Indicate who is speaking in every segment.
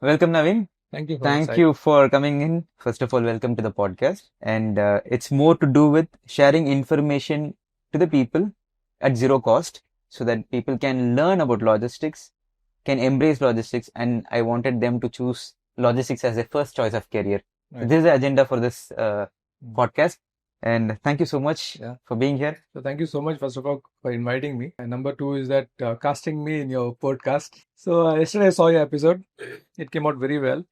Speaker 1: Welcome, Naveen.
Speaker 2: Thank you for
Speaker 1: Thank
Speaker 2: insight.
Speaker 1: you for coming in. First of all, welcome to the podcast. And it's more to do with sharing information to the people at zero cost so that people can learn about logistics, can embrace logistics, and I wanted them to choose logistics as their first choice of career. So
Speaker 2: Right.
Speaker 1: this is the agenda for this
Speaker 2: Mm.
Speaker 1: podcast. And thank you so much
Speaker 2: Yeah.
Speaker 1: for being here.
Speaker 2: So thank you so much, first of all, for inviting me. And number two is that casting me in your podcast. So yesterday I saw your episode. It came out very well.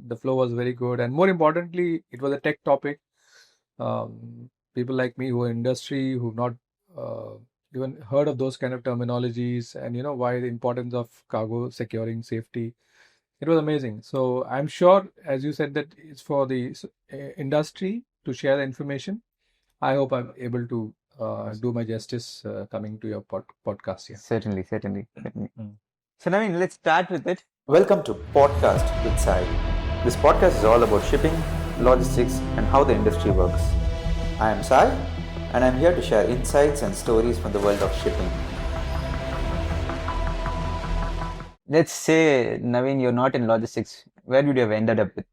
Speaker 2: The flow was very good, and more importantly, it was a tech topic. People like me who are in industry who've not uh, even heard of those kind of terminologies, and why the importance of cargo securing safety. It was amazing. So I'm sure, as you said, that it's for the industry to share the information. I hope I'm able to do my justice coming to your podcast here.
Speaker 1: Certainly.
Speaker 2: Mm.
Speaker 1: So, Naveen, let's start with it.
Speaker 3: Welcome to Podcast with Sai. This podcast is all about shipping, logistics, and how the industry works. I am Sai, and I'm here to share insights and stories from the world of shipping.
Speaker 1: Let's say, Naveen, you're not in logistics. Where would you have ended up with?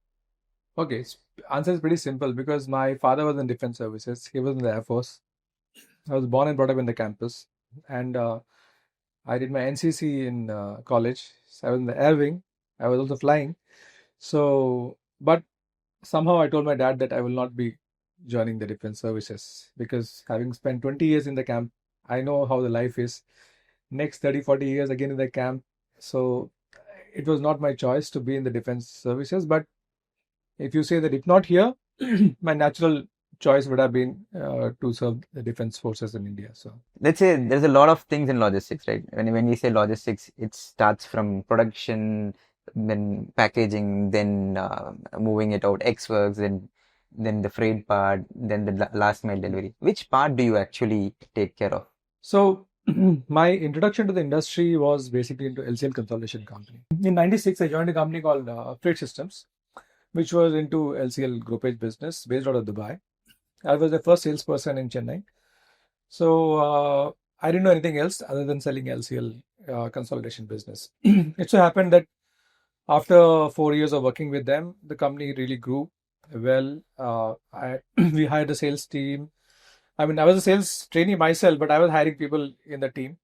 Speaker 2: Okay, answer is pretty simple because my father was in defense services. He was in the Air Force. I was born and brought up in the campus, and I did my NCC in college. So I was in the air wing. I was also flying. So, but somehow I told my dad that I will not be joining the defense services because having spent 20 years in the camp, I know how the life is. Next 30, 40 years again in the camp. So it was not my choice to be in the defense services. But if you say that if not here, my natural choice would have been to serve the defense forces in India. So
Speaker 1: Let's say there's a lot of things in logistics, right? When we say logistics, it starts from production, then packaging, then moving it out, X works, then the freight part, then the last mile delivery. Which part do you actually take care of?
Speaker 2: So my introduction to the industry was basically into LCL Consolidation company. In '96, I joined a company called Freight Systems, which was into LCL groupage business based out of Dubai. I was the first salesperson in Chennai. So I didn't know anything else other than selling LCL consolidation business. It so happened that after 4 years of working with them, the company really grew well. We hired a sales team. I mean, I was a sales trainee myself, but I was hiring people in the team,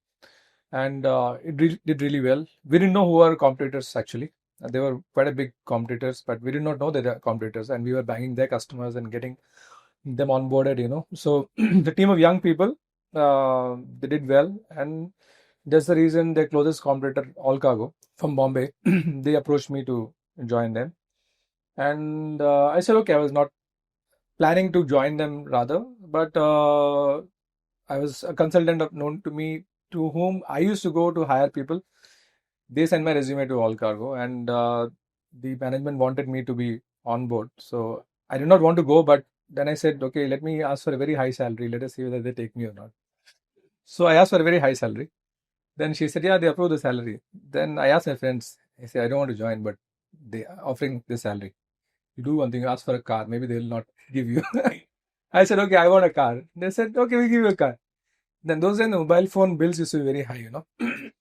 Speaker 2: and did really well. We didn't know who our competitors actually. They were quite a big competitors, but we did not know they were competitors, and we were banging their customers and getting them onboarded. So the team of young people, they did well, and that's the reason their closest competitor, Allcargo from Bombay, they approached me to join them, and I said okay. I was not planning to join them rather, but I was a consultant known to me to whom I used to go to hire people. They sent my resume to Allcargo, and the management wanted me to be on board. So I did not want to go, but then I said, okay, let me ask for a very high salary. Let us see whether they take me or not. So I asked for a very high salary. Then she said, yeah, they approved the salary. Then I asked my friends, I said, I don't want to join, but they are offering this salary. You do one thing, you ask for a car. Maybe they will not give you. I said, okay, I want a car. They said, okay, we give you a car. Then those days the mobile phone bills used to be very high.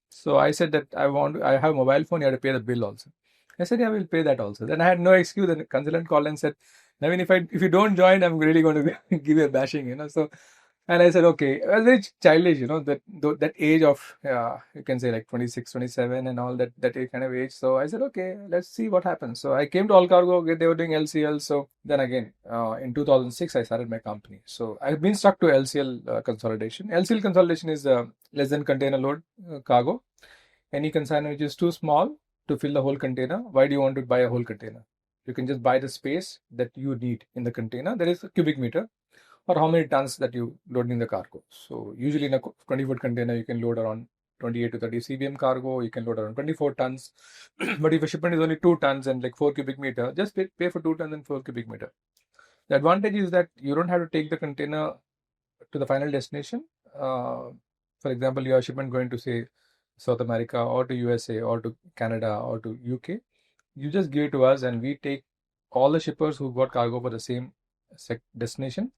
Speaker 2: So I said that I have a mobile phone, you have to pay the bill also. I said, yeah, we'll pay that also. Then I had no excuse. Then the consultant called and said, Naveen, if you don't join, I'm really going to give you a bashing. So, and I said, okay. I was very childish, that age of, you can say like 26, 27 and all that kind of age. So I said, okay, let's see what happens. So I came to Allcargo, okay, they were doing LCL. So then again, in 2006, I started my company. So I've been stuck to LCL consolidation. LCL consolidation is less than container load cargo. Any consignor which is too small to fill the whole container. Why do you want to buy a whole container? You can just buy the space that you need in the container. There is a cubic meter or how many tons that you load in the cargo. So usually in a 20-foot container, you can load around 28 to 30 CBM cargo. You can load around 24 tons. But if a shipment is only 2 tons and like 4 cubic meter, just pay for 2 tons and 4 cubic meter. The advantage is that you don't have to take the container to the final destination. For example, your shipment going to say South America or to USA or to Canada or to UK. You just give it to us and we take all the shippers who got cargo for the same destination.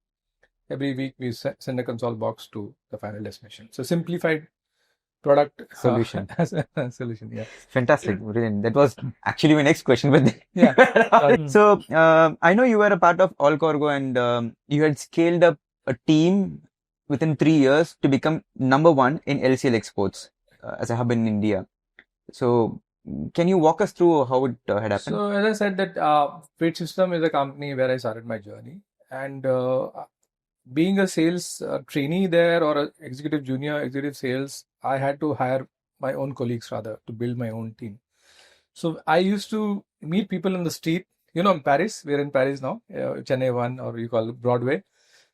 Speaker 2: Every week we send a console box to the final destination. So simplified product
Speaker 1: Solution.
Speaker 2: as a solution. Yeah.
Speaker 1: Fantastic, brilliant. That was actually my next question, but
Speaker 2: Yeah.
Speaker 1: so I know you were a part of Allcargo and you had scaled up a team within 3 years to become number one in LCL exports as a hub in India. So can you walk us through how it had happened?
Speaker 2: So as I said that Freight System is a company where I started my journey, and being a sales trainee there or a executive junior executive sales, I had to hire my own colleagues rather to build my own team. So I used to meet people in the street. You know, in Paris, we're in Paris now, Chennai 1, or you call it Broadway.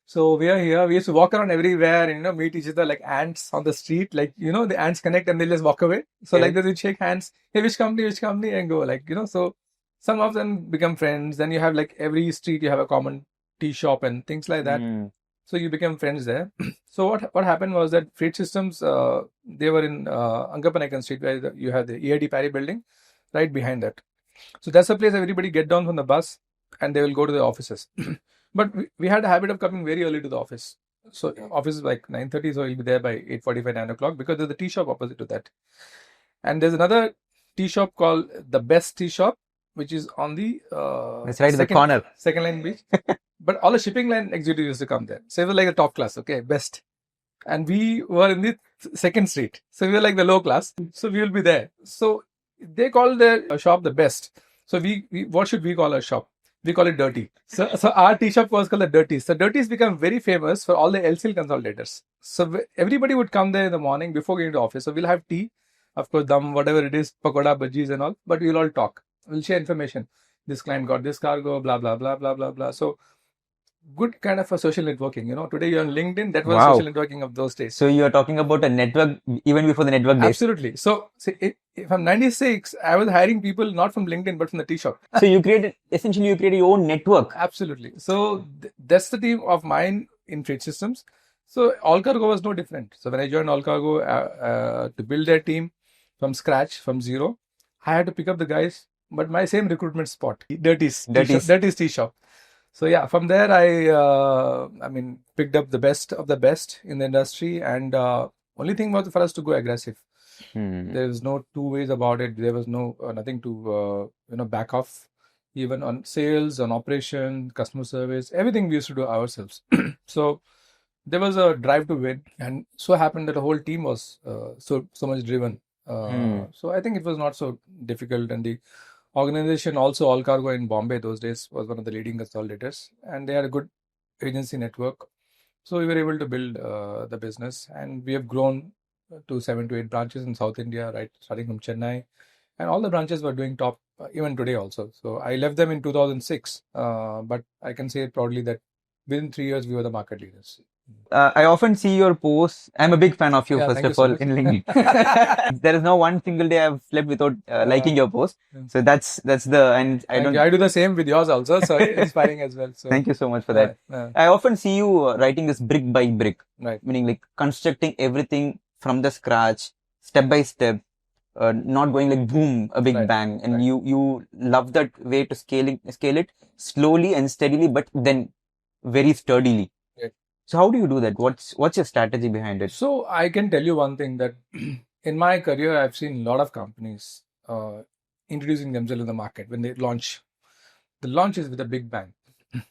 Speaker 2: So we are here. We used to walk around everywhere and, meet each other like ants on the street. Like, the ants connect and they just walk away. So like they shake hands. Hey, which company, and go like, so some of them become friends. Then you have like every street, you have a common tea shop and things like that. So you become friends there. So what happened was that Freight Systems, they were in Angapanakan Street where you have the EID Parry building right behind that. So that's the place everybody get down from the bus and they will go to the offices. But we had a habit of coming very early to the office. So office is like 9:30, so we'll be there by 8:45, 9 o'clock because there's a tea shop opposite to that. And there's another tea shop called the Best Tea Shop, which is on the
Speaker 1: it's right in the corner.
Speaker 2: Second line beach. But all the shipping line executives used to come there. So it was like the top class, okay, best. And we were in the second street. So we were like the low class. So we will be there. So they call their shop the Best. So we what should we call our shop? We call it Dirty. So our tea shop was called the Dirties. So Dirties become very famous for all the LCL consolidators. So everybody would come there in the morning before going to office. So we'll have tea, of course, dum, whatever it is, pakoda, bhajis and all. But we'll all talk. We'll share information. This client got this cargo, blah, blah, blah, blah, blah, blah. So good kind of a social networking. Today you're on LinkedIn. That was social networking of those days.
Speaker 1: So you're talking about a network even before the network days.
Speaker 2: Absolutely. So if I'm 96, I was hiring people not from LinkedIn, but from the tea shop.
Speaker 1: So you created your own network.
Speaker 2: Absolutely. So that's the team of mine in Freight Systems. So Allcargo was no different. So when I joined Allcargo to build their team from scratch, from zero, I had to pick up the guys, but my same recruitment spot, Dirty's tea shop. So yeah, from there I picked up the best of the best in the industry, and only thing was for us to go aggressive. There was no two ways about it. There was no nothing to back off, even on sales, on operation, customer service, everything we used to do ourselves. So there was a drive to win, and so happened that the whole team was so much driven. So I think it was not so difficult, and the organization also, Allcargo in Bombay those days, was one of the leading consolidators, and they had a good agency network. So we were able to build the business, and we have grown to 7 to 8 branches in South India, right, starting from Chennai, and all the branches were doing top even today also. So I left them in 2006, but I can say proudly that within 3 years we were the market leaders.
Speaker 1: I often see your posts. I'm a big fan of you, first of all, in LinkedIn. There is no one single day I've slept without liking your post. So that's the, and
Speaker 2: I do the same with yours also. So inspiring as well. So
Speaker 1: thank you so much for that. I often see you writing this brick by brick,
Speaker 2: right?
Speaker 1: Meaning like constructing everything from the scratch, step by step, not going like boom, a big bang. And you love that way to scale it slowly and steadily, but then very sturdily. So how do you do that? What's your strategy behind it?
Speaker 2: So I can tell you one thing, that in my career, I've seen a lot of companies introducing themselves in the market. When they launch, the launch is with a big bang.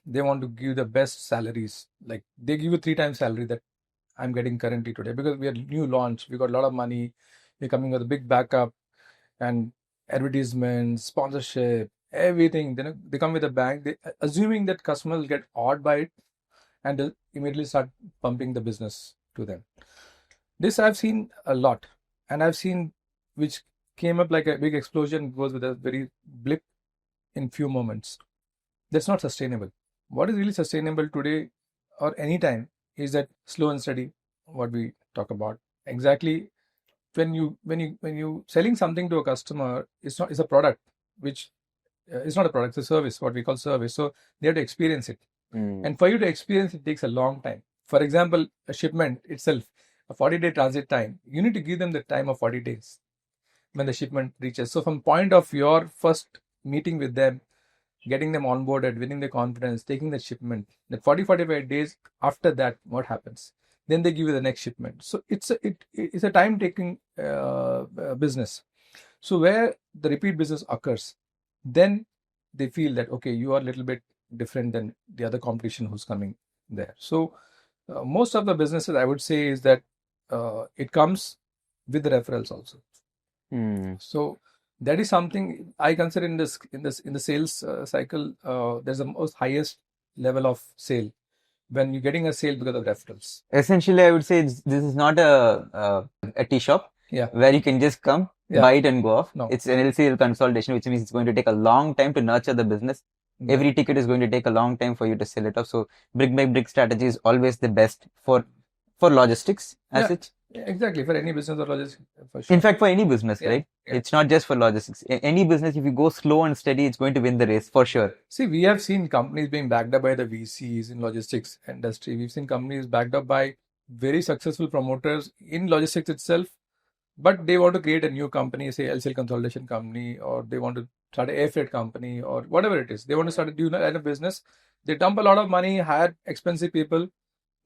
Speaker 2: They want to give the best salaries. Like they give you 3 times salary that I'm getting currently today, because we are new launch. We got a lot of money. We're coming with a big backup and advertisements, sponsorship, everything. They come with a bang, assuming that customers will get awed by it, and they'll immediately start pumping the business to them. This I've seen a lot, and I've seen which came up like a big explosion, goes with a very blip in few moments. That's not sustainable. What is really sustainable today or anytime is that slow and steady, what we talk about. Exactly when you selling something to a customer, it's a product, which it's not a product, it's a service, what we call service. So they have to experience it. And for you to experience it takes a long time. For example, a shipment itself, a 40-day transit time, you need to give them the time of 40 days when the shipment reaches. So from point of your first meeting with them, getting them onboarded, winning their confidence, taking the shipment, that 40-45 days after that, what happens? then they give you the next shipment. So it's a time taking business. So where the repeat business occurs, then they feel that, okay, you are a little bit different than the other competition who's coming there. So most of the businesses, I would say, is that it comes with the referrals also. So that is something I consider in the sales cycle. There's the most highest level of sale when you're getting a sale because of referrals.
Speaker 1: Essentially, I would say this is not a tea shop where you can just come, buy it and go off.
Speaker 2: No.
Speaker 1: It's an LCL consolidation, which means it's going to take a long time to nurture the business. Every ticket is going to take a long time for you to sell it off. So brick by brick strategy is always the best for logistics as such.
Speaker 2: Exactly, for any business or logistics. For sure.
Speaker 1: In fact, for any business, right? It's not just for logistics. Any business, if you go slow and steady, it's going to win the race for sure.
Speaker 2: See, we have seen companies being backed up by the VCs in logistics industry. We've seen companies backed up by very successful promoters in logistics itself, but they want to create a new company, say LCL Consolidation company, or they want to start an air freight company, or whatever it is. They want to start a new line of business. They dump a lot of money, hire expensive people,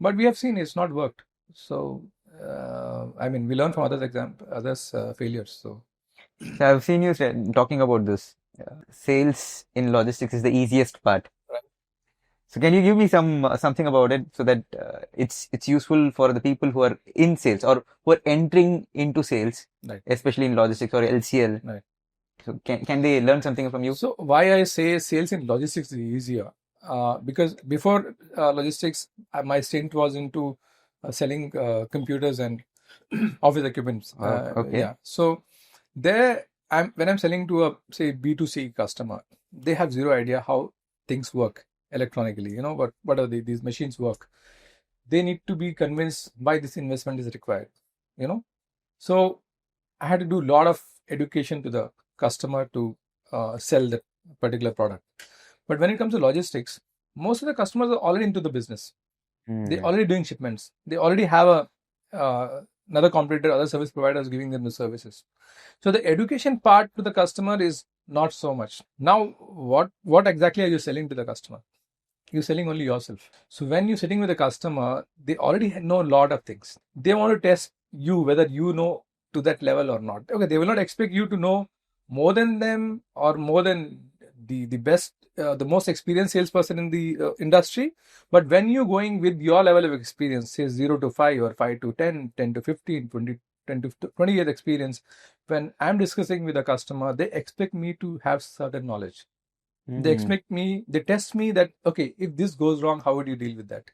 Speaker 2: but we have seen it's not worked. So, I mean, we learn from others' failures. So
Speaker 1: I've seen you talking about this. Sales in logistics is the easiest part.
Speaker 2: Right.
Speaker 1: So can you give me something about it so that it's useful for the people who are in sales or who are entering into sales,
Speaker 2: right,
Speaker 1: especially in logistics or LCL?
Speaker 2: Right.
Speaker 1: So can they learn something from you?
Speaker 2: So why I say sales in logistics is easier? Because before logistics, my stint was into selling computers and office equipment.
Speaker 1: Okay.
Speaker 2: Yeah. So there, when I'm selling to a, say, B2C customer, they have zero idea how things work electronically. You know, what are these machines work? They need to be convinced why this investment is required. You know, so I had to do a lot of education to the customer to sell that particular product. But when it comes to logistics, most of the customers are already into the business. They're already doing shipments. They already have another competitor, other service providers giving them the services. So the education part to the customer is not so much. Now, what exactly are you selling to the customer? You're selling only yourself. So when you're sitting with a customer, they already know a lot of things. They want to test you whether you know to that level or not. Okay, they will not expect you to know more than them or more than the best, the most experienced salesperson in the industry. But when you're going with your level of experience, say 0 to 5 or 5 to 10, 10 to 15, 20, 10 to 20 years experience, when I'm discussing with a customer, they expect me to have certain knowledge. They test me that, okay, if this goes wrong, how would you deal with that?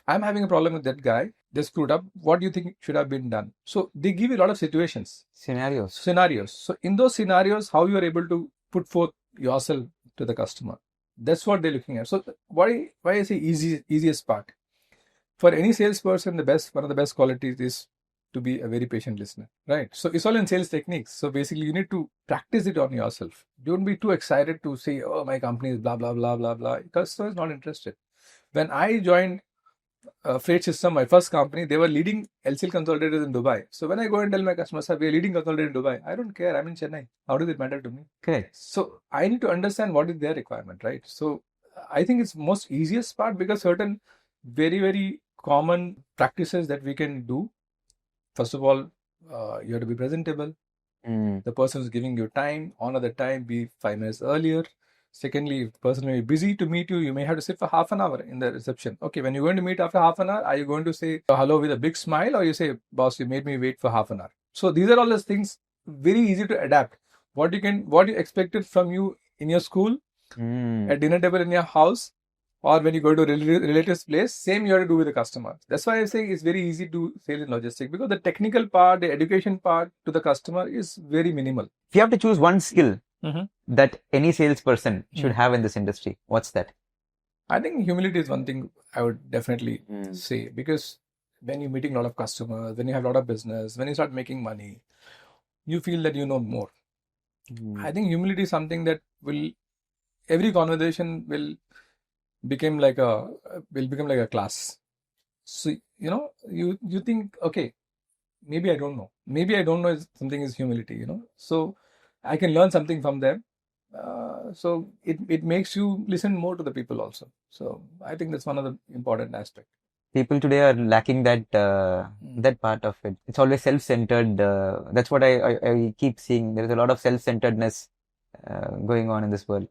Speaker 2: I'm having a problem with that guy. They screwed up. What do you think should have been done? So they give you a lot of
Speaker 1: Scenarios.
Speaker 2: So in those scenarios, how you are able to put forth yourself to the customer. That's what they're looking at. So why I say easiest part. For any salesperson, one of the best qualities is to be a very patient listener, right? So it's all in sales techniques. So basically, you need to practice it on yourself. Don't be too excited to say, oh, my company is blah, blah, blah, blah, blah. Customer is not interested. When I joined Freight System, my first company, they were leading LCL Consolidators in Dubai. So when I go and tell my customers, we are leading Consolidator in Dubai, I don't care. I'm in Chennai. How does it matter to me?
Speaker 1: Correct.
Speaker 2: So I need to understand what is their requirement, right? So I think it's most easiest part because certain very, very common practices that we can do. First of all, you have to be presentable. The person is giving you time, honor the time, be 5 minutes earlier. Secondly, if the person may be busy to meet you, you may have to sit for half an hour in the reception. Okay, when you're going to meet after half an hour, are you going to say hello with a big smile or you say, boss, you made me wait for half an hour? So these are all those things very easy to adapt. What you expected from you in your school, at dinner table in your house, or when you go to a relative's place, same you have to do with the customer. That's why I say it's very easy to sell in logistics because the technical part, the education part to the customer is very minimal.
Speaker 1: If you have to choose one skill that any salesperson should have in this industry, what's that?
Speaker 2: I think humility is one thing I would definitely say, because when you're meeting a lot of customers, when you have a lot of business, when you start making money, you feel that you know more. I think humility is something that every conversation will become like a class. So, you think, okay, maybe I don't know. Maybe I don't know if something is humility, So I can learn something from them. So it makes you listen more to the people also. So I think that's one of the important aspects.
Speaker 1: People today are lacking that part of it. It's always self-centered. That's what I keep seeing. There is a lot of self-centeredness going on in this world.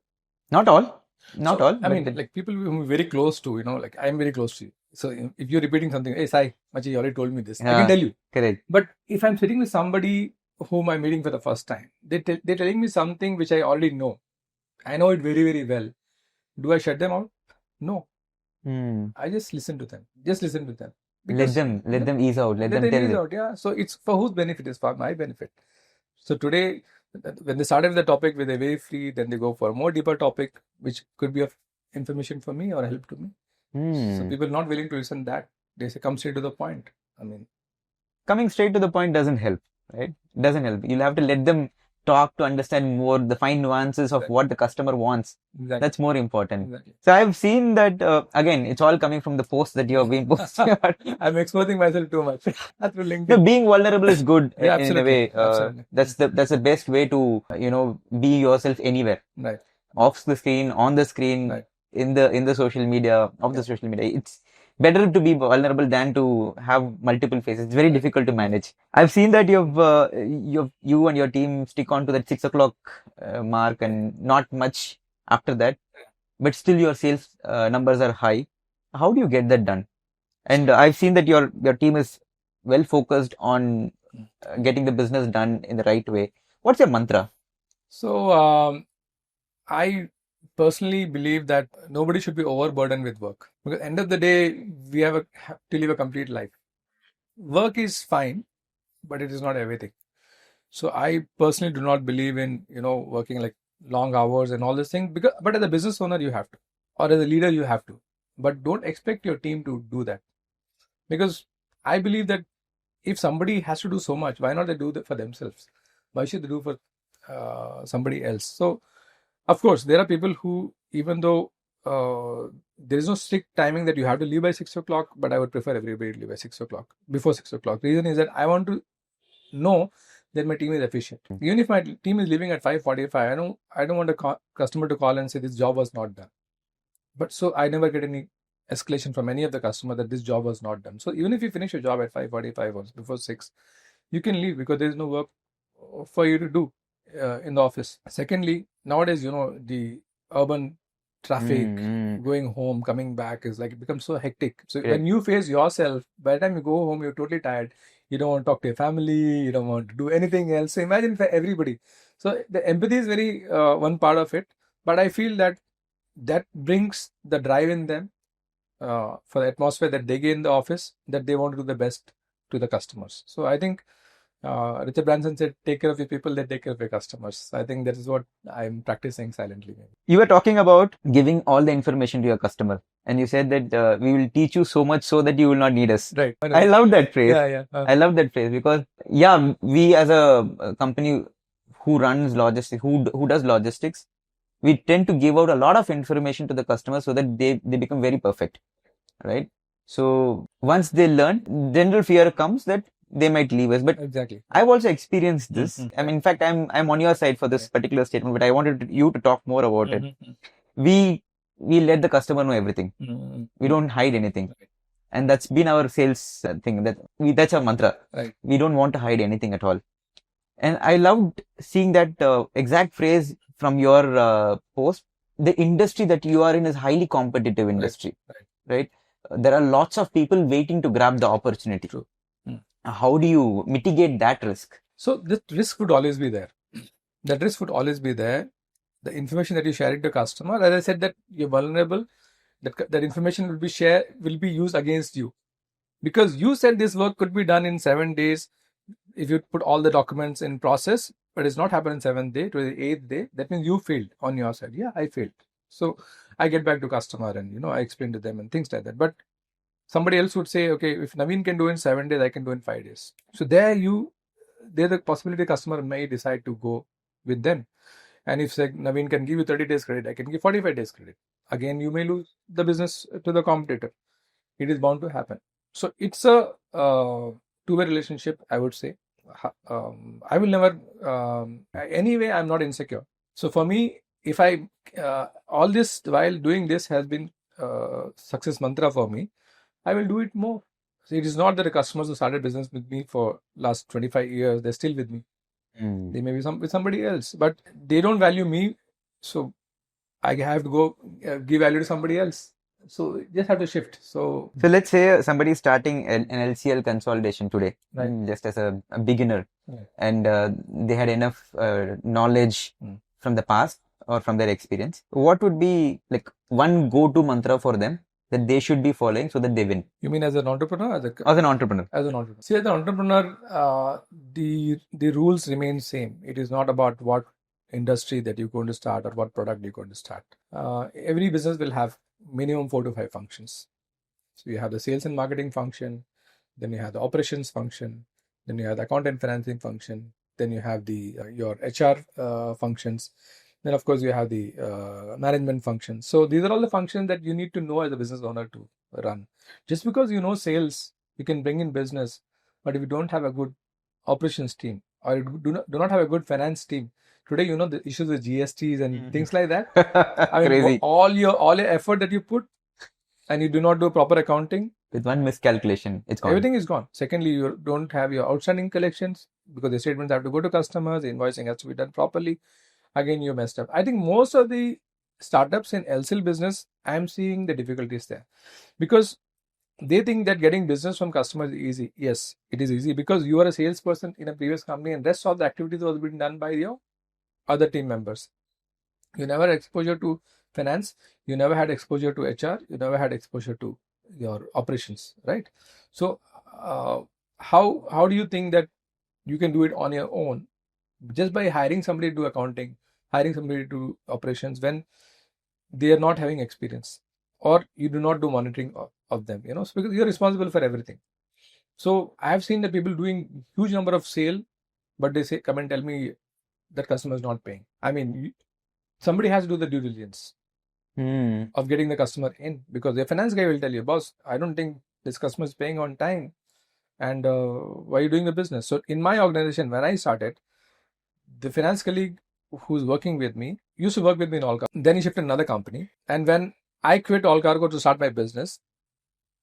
Speaker 1: Not all, not all.
Speaker 2: I
Speaker 1: but
Speaker 2: mean, like people whom we're very close to, like I'm very close to you. So if you're repeating something, hey Sai, Machi, you already told me this. I can tell you.
Speaker 1: Correct.
Speaker 2: But if I'm sitting with somebody whom I'm meeting for the first time, they're telling me something which I already know. I know it very, very well. Do I shut them out? No. I just listen to them. Just listen to them.
Speaker 1: Let them ease out. Let them tell
Speaker 2: ease
Speaker 1: you.
Speaker 2: out. Yeah. So it's for whose benefit? It's for my benefit. So today, when they started with the topic, when they're very free, then they go for a more deeper topic, which could be of information for me or help to me. So people not willing to listen that. They say, come straight to the point. I mean,
Speaker 1: coming straight to the point doesn't help, right? Doesn't help. You'll have to let them talk to understand more the fine nuances of what the customer wants.
Speaker 2: Exactly.
Speaker 1: That's more important.
Speaker 2: Exactly.
Speaker 1: So I've seen that, again, it's all coming from the posts that you have been posting.
Speaker 2: I'm exposing myself too much. Through LinkedIn.
Speaker 1: No, being vulnerable is good
Speaker 2: Yeah,
Speaker 1: in a way.
Speaker 2: absolutely.
Speaker 1: That's the best way to, be yourself anywhere.
Speaker 2: Right.
Speaker 1: Off the screen, on the screen,
Speaker 2: Right.
Speaker 1: in the social media, the social media. It's better to be vulnerable than to have multiple faces. It's very difficult to manage. I've seen that you and your team stick on to that 6 o'clock mark and not much after that, but still your sales numbers are high. How do you get that done? And I've seen that your team is well focused on getting the business done in the right way. What's your mantra?
Speaker 2: So I personally believe that nobody should be overburdened with work, because at the end of the day, we have to live a complete life. Work is fine, but it is not everything. So I personally do not believe in working like long hours and all these things, but as a business owner you have to, or as a leader you have to, but don't expect your team to do that, because I believe that if somebody has to do so much, why not they do that for themselves? Why should they do for somebody else? So of course, there are people who, even though there is no strict timing that you have to leave by 6 o'clock, but I would prefer everybody to leave by 6 o'clock, before 6 o'clock. The reason is that I want to know that my team is efficient. Even if my team is leaving at 5:45, I don't want a customer to call and say this job was not done. But so I never get any escalation from any of the customer that this job was not done. So even if you finish your job at 5:45 or before 6, you can leave because there is no work for you to do in the office. Secondly, nowadays, the urban traffic, going home, coming back is like, it becomes so hectic. So when you face yourself, by the time you go home, you're totally tired. You don't want to talk to your family. You don't want to do anything else. So imagine for everybody. So the empathy is very one part of it. But I feel that brings the drive in them for the atmosphere that they get in the office, that they want to do the best to the customers. So I think Richard Branson said, take care of your people, they take care of your customers. I think that is what I'm practicing silently.
Speaker 1: You were talking about giving all the information to your customer, and you said that we will teach you so much so that you will not need us.
Speaker 2: Right.
Speaker 1: I love that phrase.
Speaker 2: Yeah.
Speaker 1: I love that phrase because, we as a company who runs logistics, who does logistics, we tend to give out a lot of information to the customer so that they become very perfect, right? So once they learn, general fear comes that they might leave us. But
Speaker 2: exactly,
Speaker 1: I've also experienced this. I mean, in fact, I'm on your side for this particular statement, but I wanted you to talk more about it. We let the customer know everything. We don't hide anything. And that's been our sales thing. That's our mantra.
Speaker 2: Right.
Speaker 1: We don't want to hide anything at all. And I loved seeing that exact phrase from your post. The industry that you are in is highly competitive industry, right? There are lots of people waiting to grab the opportunity.
Speaker 2: True.
Speaker 1: How do you mitigate that risk?
Speaker 2: So the risk would always be there. That risk would always be there. The information that you share with the customer, as I said, that you're vulnerable, that information will be used against you. Because you said this work could be done in 7 days if you put all the documents in process, but it's not happened in 7th day, to the 8th day. That means you failed on your side. Yeah, I failed. So I get back to customer and I explain to them and things like that. But somebody else would say, okay, if Naveen can do in 7 days, I can do in 5 days. So there's the possibility customer may decide to go with them. And if say Naveen can give you 30 days credit, I can give 45 days credit. Again, you may lose the business to the competitor. It is bound to happen. So it's a two-way relationship, I would say. I will never, anyway, I'm not insecure. So for me, if all this while doing this has been success mantra for me, I will do it more. So it is not that the customers who started business with me for last 25 years, they're still with me. They may be with somebody else, but they don't value me. So I have to go give value to somebody else. So you just have to shift. So
Speaker 1: let's say somebody is starting an LCL consolidation today,
Speaker 2: Right.
Speaker 1: just as a beginner,
Speaker 2: Right.
Speaker 1: and they had enough knowledge from the past or from their experience. What would be like one go-to mantra for them that they should be following so that they win?
Speaker 2: You mean as an entrepreneur?
Speaker 1: As an entrepreneur.
Speaker 2: As an entrepreneur. See, as an entrepreneur, the rules remain same. It is not about what industry that you're going to start or what product you're going to start. Every business will have minimum 4 to 5 functions. So you have the sales and marketing function, then you have the operations function, then you have the account and financing function, then you have the your HR functions, then of course you have the management function. So these are all the functions that you need to know as a business owner to run. Just because you know sales, you can bring in business, but if you don't have a good operations team or you do not have a good finance team, today you know the issues with GSTs and things like that. I mean,
Speaker 1: Crazy.
Speaker 2: all your effort that you put, and you do not do proper accounting,
Speaker 1: With one miscalculation, it's gone.
Speaker 2: everything is gone. Secondly, you don't have your outstanding collections because the statements have to go to customers, the invoicing has to be done properly. Again, you messed up. I think most of the startups in LCL business, I'm seeing the difficulties there because they think that getting business from customers is easy. Yes, it is easy because you are a salesperson in a previous company and rest of the activities was being done by your other team members. You never had exposure to finance, you never had exposure to HR, you never had exposure to your operations, right? So how do you think that you can do it on your own just by hiring somebody to do accounting, hiring somebody to do operations when they are not having experience, or you do not do monitoring of them, so because you're responsible for everything. So I have seen that people doing huge number of sale, but they say, come and tell me that customer is not paying. I mean, somebody has to do the due diligence of getting the customer in, because the finance guy will tell you, boss, I don't think this customer is paying on time, and why are you doing the business? So in my organization, when I started, the finance colleague who's working with me used to work with me in Allcargo. Then he shifted to another company, and when I quit Allcargo to start my business,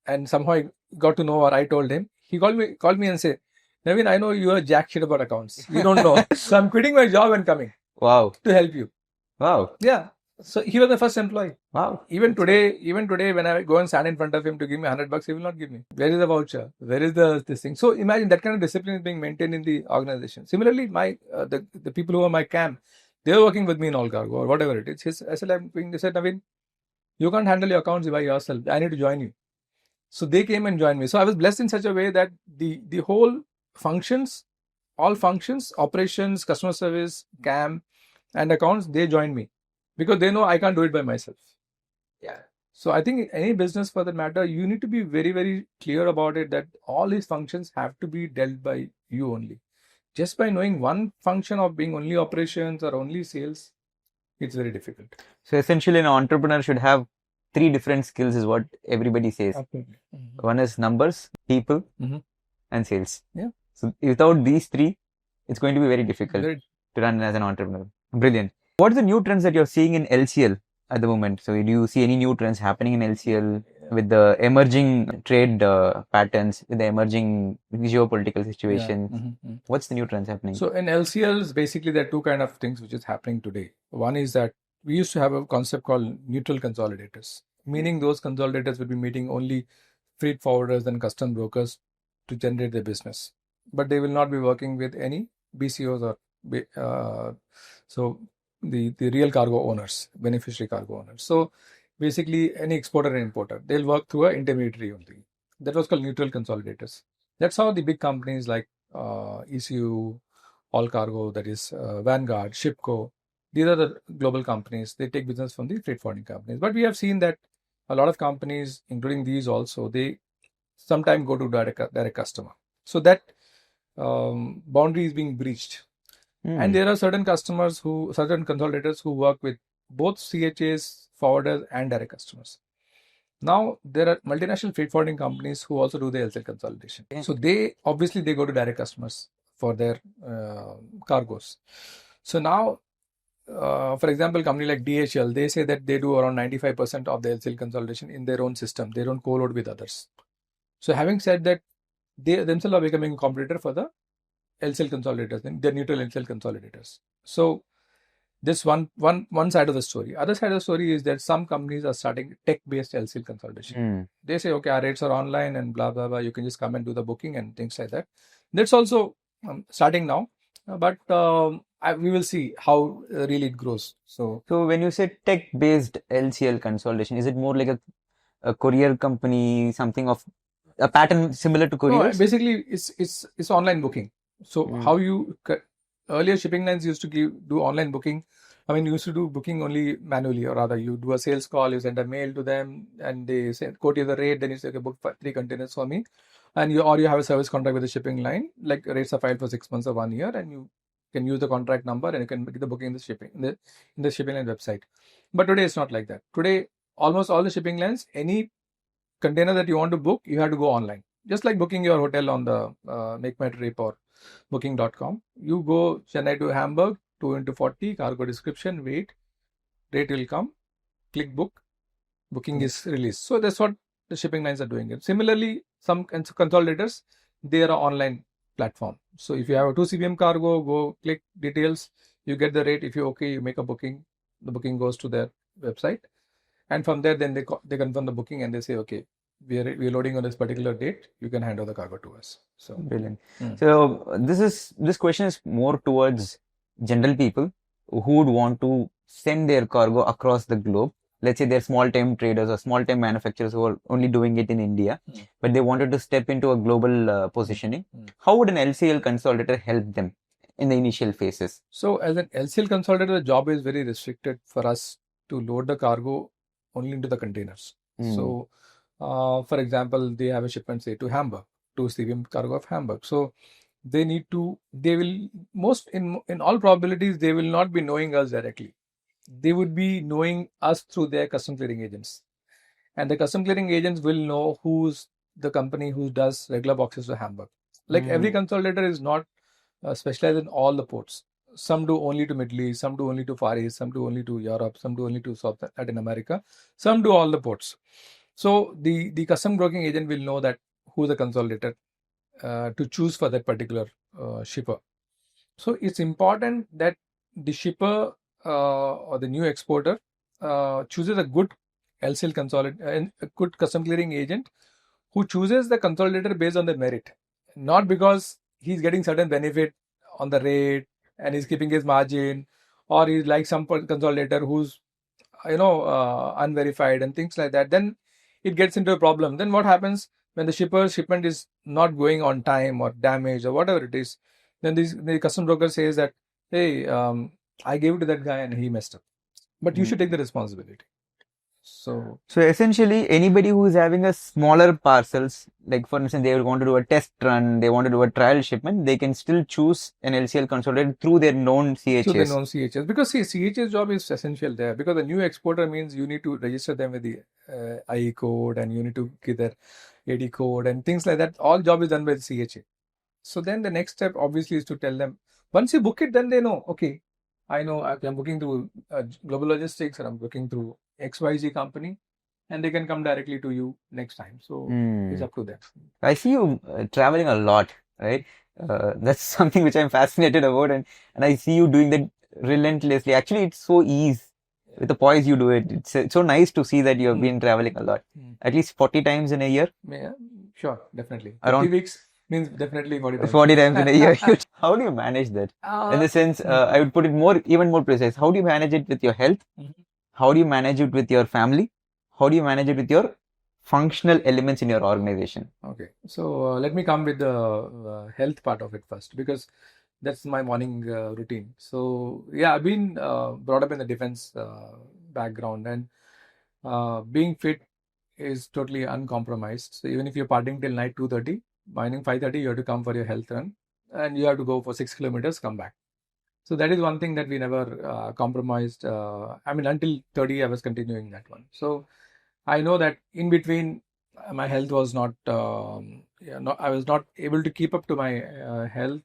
Speaker 2: and somehow I got to know, or I told him, he called me and said, Naveen, I know you are jack shit about accounts. You don't know. So I'm quitting my job and coming.
Speaker 1: Wow.
Speaker 2: To help you.
Speaker 1: Wow.
Speaker 2: Yeah. So he was the first employee.
Speaker 1: Wow.
Speaker 2: Even today, when I go and stand in front of him to give me $100, he will not give me. Where is the voucher? Where is this thing? So imagine that kind of discipline is being maintained in the organization. Similarly, the people who are my camp, they are working with me in Allcargo or whatever it is. They said, Naveen, you can't handle your accounts by yourself. I need to join you. So they came and joined me. So I was blessed in such a way that the whole functions, all functions, operations, customer service, CAM, and accounts, they joined me because they know I can't do it by myself. Yeah. So I think any business for that matter, you need to be very, very clear about it that all these functions have to be dealt by you only. Just by knowing one function of being only operations or only sales, it's very difficult.
Speaker 1: So essentially, an entrepreneur should have 3 different skills is what everybody says.
Speaker 2: Absolutely.
Speaker 1: One is numbers, people, and sales.
Speaker 2: Yeah.
Speaker 1: So without these 3, it's going to be very difficult to run as an entrepreneur. Brilliant. What are the new trends that you're seeing in LCL at the moment? So do you see any new trends happening in LCL with the emerging trade patterns, with the emerging geopolitical situation?
Speaker 2: Yeah.
Speaker 1: What's the new trends happening?
Speaker 2: So in LCLs, basically there are 2 kind of things which is happening today. One is that we used to have a concept called neutral consolidators, meaning those consolidators will be meeting only freight forwarders and custom brokers to generate their business, but they will not be working with any BCOs or so the real cargo owners, beneficiary cargo owners. So basically any exporter and importer, they'll work through an intermediary only. That was called neutral consolidators. That's how the big companies like ECU, Allcargo, that is Vanguard, Shipco, these are the global companies. They take business from the freight forwarding companies. But we have seen that a lot of companies, including these also, they sometimes go to direct customer. So that boundary is being breached. And there are certain consolidators who work with both CHAs, forwarders, and direct customers. Now, there are multinational freight forwarding companies who also do the LCL consolidation. So they go to direct customers for their cargoes. So now, for example, a company like DHL, they say that they do around 95% of the LCL consolidation in their own system. They don't co-load with others. So having said that, they themselves are becoming a competitor for the LCL consolidators, and they're neutral LCL consolidators. So this one side of the story. Other side of the story is that some companies are starting tech-based LCL consolidation. They say, okay, our rates are online and blah, blah, blah. You can just come and do the booking and things like that. That's also starting now. But we will see how really it grows. So
Speaker 1: when you say tech-based LCL consolidation, is it more like a courier company, something of a pattern similar to
Speaker 2: no,
Speaker 1: couriers?
Speaker 2: basically it's online booking. So how you earlier shipping lines used to do online booking. I mean, you used to do booking only manually, or rather, you do a sales call, you send a mail to them, and they quote you the rate. Then you say, okay, book 3 containers for me, and you have a service contract with the shipping line. Like rates are filed for 6 months or 1 year, and you can use the contract number and you can make the booking in the shipping line website. But today it's not like that. Today, almost all the shipping lines, any container that you want to book, you have to go online. Just like booking your hotel on the Make My Trip or booking.com. You go Chennai to Hamburg, 2x40, cargo description, wait, rate will come, click book, booking is released. So that's what the shipping lines are doing. Similarly, some consolidators, they are an online platform. So if you have a 2 CBM cargo, go click details, you get the rate. If you're okay, you make a booking, the booking goes to their website. And from there, then they confirm the booking and they say, okay, we're loading on this particular date. You can hand over the cargo to us. So
Speaker 1: brilliant. So this question is more towards general people who would want to send their cargo across the globe. Let's say they're small-time traders or small-time manufacturers who are only doing it in India, but they wanted to step into a global positioning. How would an LCL consolidator help them in the initial phases?
Speaker 2: So as an LCL consolidator, the job is very restricted for us to load the cargo only into the containers. So for example, they have a shipment, say, to Hamburg, to CBM cargo of Hamburg. So they will in all probabilities, they will not be knowing us directly. They would be knowing us through their custom clearing agents. And the custom clearing agents will know who's the company who does regular boxes to Hamburg. Like every consolidator is not specialized in all the ports. Some do only to Middle East, some do only to Far East, some do only to Europe, some do only to South Latin America, some do all the ports. So the custom broking agent will know that who the consolidator to choose for that particular shipper. So it's important that the shipper or the new exporter chooses a good LCL consolidator, a good custom clearing agent who chooses the consolidator based on the merit, not because he's getting certain benefit on the rate and he's keeping his margin, or he's like some consolidator who's unverified and things like that. Then it gets into a problem. Then what happens when the shipment is not going on time or damaged or whatever it is? Then the custom broker says that, hey, I gave it to that guy and he messed up, but you should take the responsibility. So
Speaker 1: essentially, anybody who is having a smaller parcels, like for instance, they want to do a test run, they want to do a trial shipment, they can still choose an LCL consolidator through their known CHS.
Speaker 2: Through their known CHS. Because see, CHS job is essential there, because the new exporter means you need to register them with the IE code, and you need to give their AD code and things like that. All job is done by the CHA. So then the next step obviously is to tell them, once you book it, then they know, okay, I know I'm booking through Global Logistics, or I'm booking through XYZ company, and they can come directly to you next time. So it's up to them.
Speaker 1: I see you traveling a lot, right? That's something which I'm fascinated about, and I see you doing that relentlessly. Actually, it's so easy with the poise you do it. It's so nice to see that you have been traveling a lot, at least 40 times in a year.
Speaker 2: Yeah, sure, definitely.
Speaker 1: Around
Speaker 2: 50 weeks means definitely 40 times.
Speaker 1: 40 times in a year. How do you manage that? In the sense, I would put it even more precise. How do you manage it with your health? How do you manage it with your family? How do you manage it with your functional elements in your organization?
Speaker 2: Okay, so let me come with the health part of it first, because that's my morning routine. So yeah, I've been brought up in the defense background, and being fit is totally uncompromised. So even if you're partying till night 2:30, morning 5:30, you have to come for your health run, and you have to go for 6 kilometers, come back. So that is one thing that we never compromised. Until 30, I was continuing that one. So I know that in between, my health was not, I was not able to keep up to my health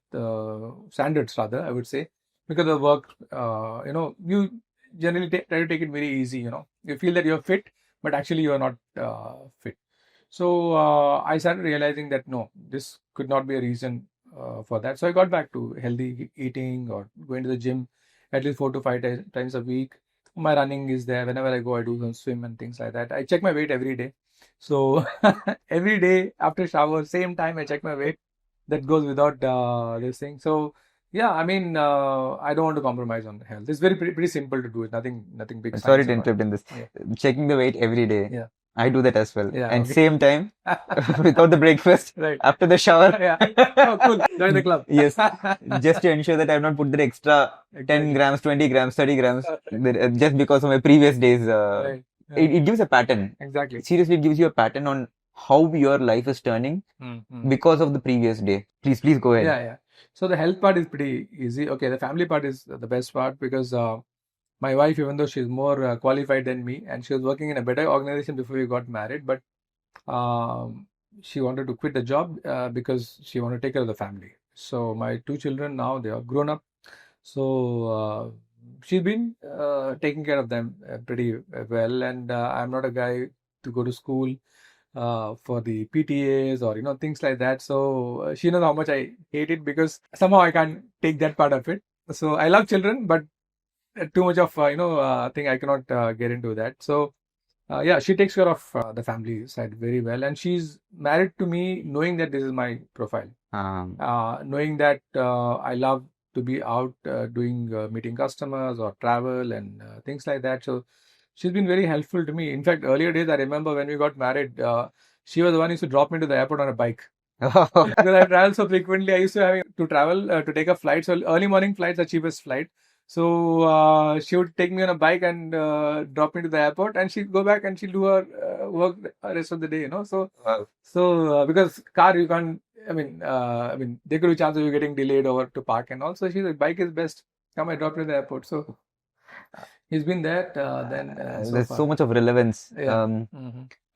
Speaker 2: standards, rather, I would say, because of work. You generally try to take it very easy. You feel that you're fit, but actually you are not fit. So I started realizing that no, this could not be a reason for that. So I got back to healthy eating or going to the gym at least 4 to 5 times a week. My running is there. Whenever I go, I do some swim and things like that. I check my weight every day. So every day after shower, same time I check my weight. That goes without this thing. So yeah, I mean, I don't want to compromise on health. It's pretty simple to do it. Nothing big.
Speaker 1: Sorry
Speaker 2: science
Speaker 1: to
Speaker 2: about it.
Speaker 1: interrupt in this.
Speaker 2: Yeah.
Speaker 1: Checking the weight every day.
Speaker 2: Yeah.
Speaker 1: I do that as well.
Speaker 2: Yeah,
Speaker 1: And
Speaker 2: okay.
Speaker 1: same time, without the breakfast,
Speaker 2: Right.
Speaker 1: after the shower.
Speaker 2: Yeah. Oh, cool. Join the club.
Speaker 1: Yes. Just to ensure that I've not put that extra 10
Speaker 2: Exactly.
Speaker 1: grams, 20 grams, 30 grams, just because of my previous days.
Speaker 2: Right. Yeah.
Speaker 1: It gives a pattern.
Speaker 2: Exactly.
Speaker 1: Seriously, it gives you a pattern on how your life is turning because of the previous day. Please go ahead.
Speaker 2: Yeah. So the health part is pretty easy. Okay, the family part is the best part because my wife, even though she's more qualified than me, and she was working in a better organization before we got married, but she wanted to quit the job because she wanted to take care of the family. So my 2 children now, they are grown up. So she's been taking care of them pretty well, and I'm not a guy to go to school for the PTAs or things like that. So she knows how much I hate it because somehow I can't take that part of it. So I love children, but too much of thing I cannot get into that. So yeah, she takes care of the family side very well, and she's married to me knowing that this is my profile, knowing that I love to be out doing meeting customers or travel and things like that. So she's been very helpful to me. In fact, earlier days I remember when we got married, she was the one who used to drop me to the airport on a bike. Because I travel so frequently, I used to have to travel to take a flight. So early morning flights are cheapest flight. So she would take me on a bike and drop me to the airport, and she'd go back and she'd do her work the rest of the day. So because car you can't. I mean, there could be chance of you getting delayed over to park, and also she's like, bike is best. Come, I drop you to the airport. So he's been there. Then
Speaker 1: there's so much of relevance.
Speaker 2: Yeah.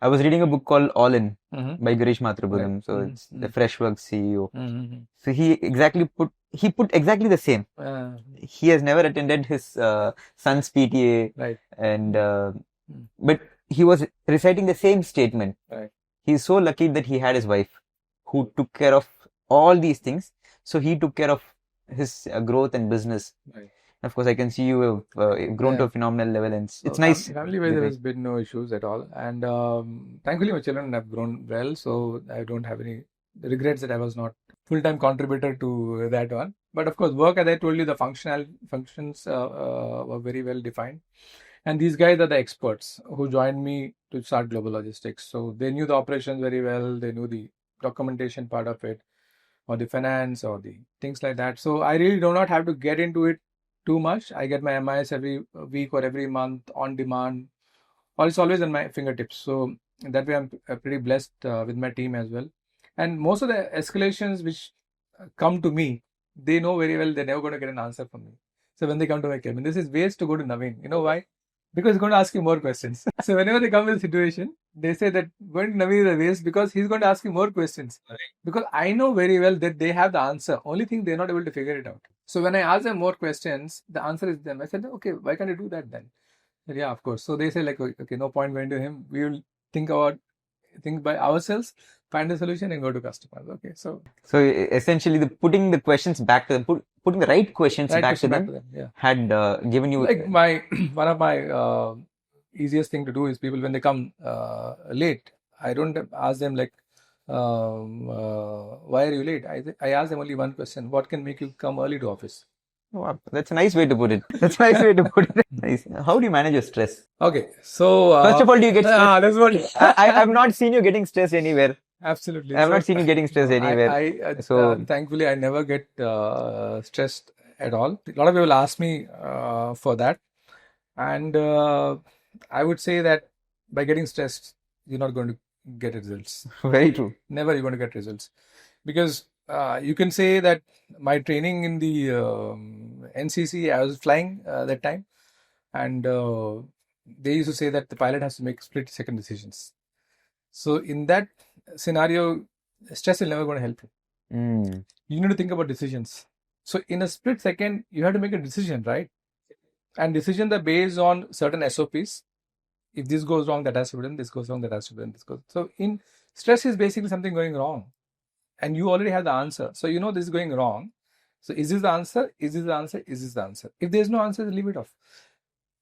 Speaker 1: I was reading a book called All In
Speaker 2: Mm-hmm.
Speaker 1: by Girish Mathrubootham.
Speaker 2: Right.
Speaker 1: So it's the Freshworks CEO.
Speaker 2: Mm-hmm.
Speaker 1: So he put exactly the same. He has never attended his son's PTA,
Speaker 2: Right.
Speaker 1: and but he was reciting the same statement.
Speaker 2: Right.
Speaker 1: He's so lucky that he had his wife who took care of all these things. So he took care of his growth and business.
Speaker 2: Right.
Speaker 1: Of course, I can see you have grown to a phenomenal level, and it's nice.
Speaker 2: Family-wise, there has been no issues at all, and thankfully, my children have grown well, so I don't have any regrets that I was not full-time contributor to that one. But of course, work, as I told you, the functions were very well defined, and these guys are the experts who joined me to start Global Logistics. So they knew the operations very well, they knew the documentation part of it, or the finance, or the things like that. So I really do not have to get into it too much. I get my MIS every week or every month on demand, or it's always on my fingertips. So that way I'm pretty blessed with my team as well. And most of the escalations which come to me, they know very well they're never going to get an answer from me. So when they come to my cabin, this is ways to go to Naveen. You know why? Because he's going to ask you more questions. So whenever they come with a situation, they say that going to Naveen is a waste because he's going to ask you more questions. Right. Because I know very well that they have the answer. Only thing they're not able to figure it out. So when I ask them more questions, the answer is them. I said, okay, why can't you do that then? Said, yeah, of course. So they say like, okay, no point going to him. We will think by ourselves, find a solution and go to customers. Okay, so
Speaker 1: essentially, putting the questions back to them, putting the right questions back to them,
Speaker 2: yeah,
Speaker 1: had given you
Speaker 2: like one of my easiest thing to do is people when they come late, I don't ask them like why are you late? I ask them only one question: what can make you come early to office?
Speaker 1: Wow, that's a nice way to put it. Nice. How do you manage your stress?
Speaker 2: Okay, so
Speaker 1: first of all, do you get stressed?
Speaker 2: that's what
Speaker 1: I've not seen you getting stressed anywhere.
Speaker 2: Absolutely,
Speaker 1: I've not seen you getting stressed anywhere.
Speaker 2: So thankfully, I never get stressed at all. A lot of people ask me for that, and I would say that by getting stressed, you're not going to get results.
Speaker 1: Very true.
Speaker 2: Never you're going to get results, because you can say that my training in the NCC, I was flying that time, and they used to say that the pilot has to make split-second decisions. So in that scenario, stress is never going to help you. You need to think about decisions. So in a split second, you have to make a decision, right? And decisions are based on certain SOPs. If this goes wrong, that has to be done. This goes wrong, that has to be done. So in Stress is basically something going wrong, and you already have the answer. So this is going wrong. So is this the answer? Is this the answer? Is this the answer? If there is no answer, leave it off.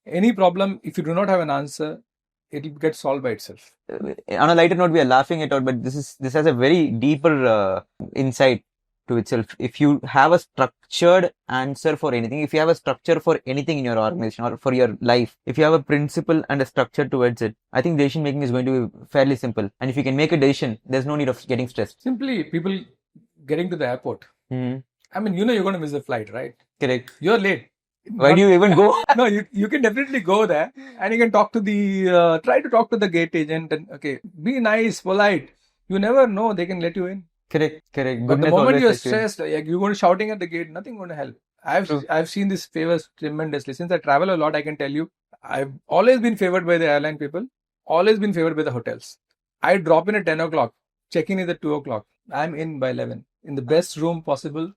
Speaker 2: Any problem, if you do not have an answer, it will get solved by itself.
Speaker 1: On a lighter note, we are laughing it out, but this has a very deeper insight to itself. If you have a structured answer for anything, if you have a structure for anything in your organization or for your life, if you have a principle and a structure towards it, I think decision making is going to be fairly simple. And if you can make a decision, there's no need of getting stressed.
Speaker 2: Simply, people getting to the airport. I mean, you're going to miss the flight, right?
Speaker 1: Correct.
Speaker 2: You're late.
Speaker 1: Why do you even go?
Speaker 2: No, you can definitely go there, and you can talk to try to talk to the gate agent, and be nice, polite. You never know, they can let you in.
Speaker 1: Correct.
Speaker 2: But the moment you're stressed, like you're going shouting at the gate, nothing going to help. I've seen this favors tremendously. Since I travel a lot, I can tell you, I've always been favored by the airline people, always been favored by the hotels. I drop in at 10 o'clock, check in is at 2 o'clock. I'm in by 11, in the best room possible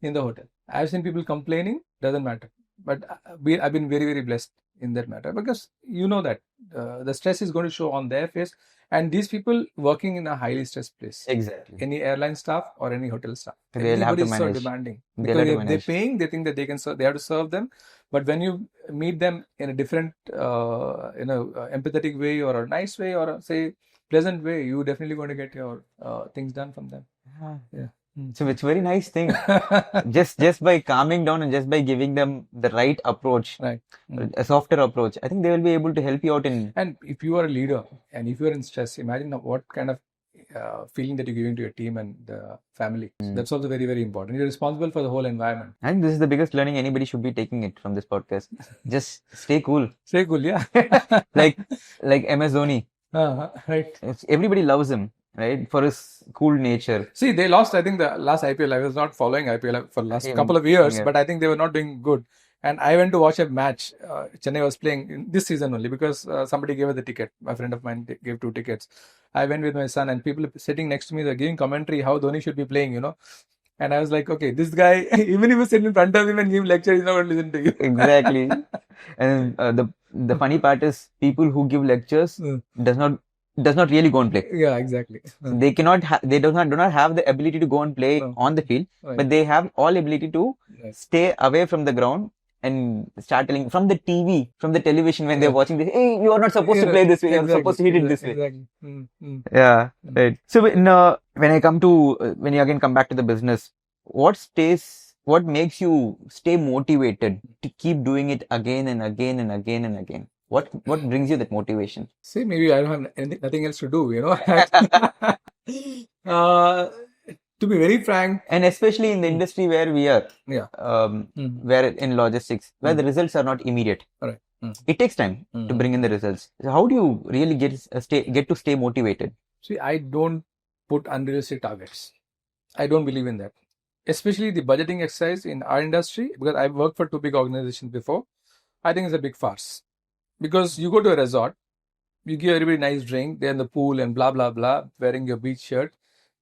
Speaker 2: in the hotel. I've seen people complaining, doesn't matter. But I've been very, very blessed in that matter, because that the stress is going to show on their face. And these people working in a highly stressed place.
Speaker 1: Exactly.
Speaker 2: Any airline staff or any hotel staff.
Speaker 1: They'll have to manage.
Speaker 2: So demanding. Because if they're paying, they think that they have to serve them. But when you meet them in a different, empathetic way or a nice way or say pleasant way, you're definitely going to get your things done from them. Yeah.
Speaker 1: So it's a very nice thing. just by calming down and just by giving them the right approach,
Speaker 2: right,
Speaker 1: a softer approach, I think they will be able to help you out in.
Speaker 2: And if you are a leader and if you are in stress, imagine what kind of feeling that you're giving to your team and the family. So that's also very, very important. You're responsible for the whole environment.
Speaker 1: I think this is the biggest learning anybody should be taking it from this podcast. Just stay cool.
Speaker 2: Stay cool, yeah.
Speaker 1: like MS Dhoni.
Speaker 2: Right.
Speaker 1: Everybody loves him. Right, for his cool nature.
Speaker 2: See, they lost, I think, the last IPL. I was not following IPL for the last couple of years, but I think they were not doing good. And I went to watch a match. Chennai was playing in this season only because somebody gave us the ticket. A friend of mine gave 2 tickets. I went with my son, and people sitting next to me, they're giving commentary how Dhoni should be playing, And I was like, okay, this guy, even if you sit in front of him and give lecture, he's not going to listen to you.
Speaker 1: Exactly. And the funny part is, people who give lectures does not really go and play.
Speaker 2: Yeah, exactly.
Speaker 1: They cannot. They do not have the ability to go and play on the field, but they have all ability to stay away from the ground and start telling from the TV, from the television when they're watching this. Hey, you are not supposed to play this way. You are supposed to hit it this way.
Speaker 2: Exactly.
Speaker 1: Yeah. Right. So when I come to when you again come back to the business, what makes you stay motivated to keep doing it again and again and again and again? What brings you that motivation?
Speaker 2: See, maybe I don't have nothing else to do, To be very frank.
Speaker 1: And especially in the industry where we are, where in logistics, where the results are not immediate.
Speaker 2: Right.
Speaker 1: It takes time to bring in the results. So how do you really get to stay motivated?
Speaker 2: See, I don't put unrealistic targets. I don't believe in that. Especially the budgeting exercise in our industry, because I've worked for 2 big organizations before. I think it's a big farce. Because you go to a resort, you give everybody a nice drink, they're in the pool and blah, blah, blah, wearing your beach shirt.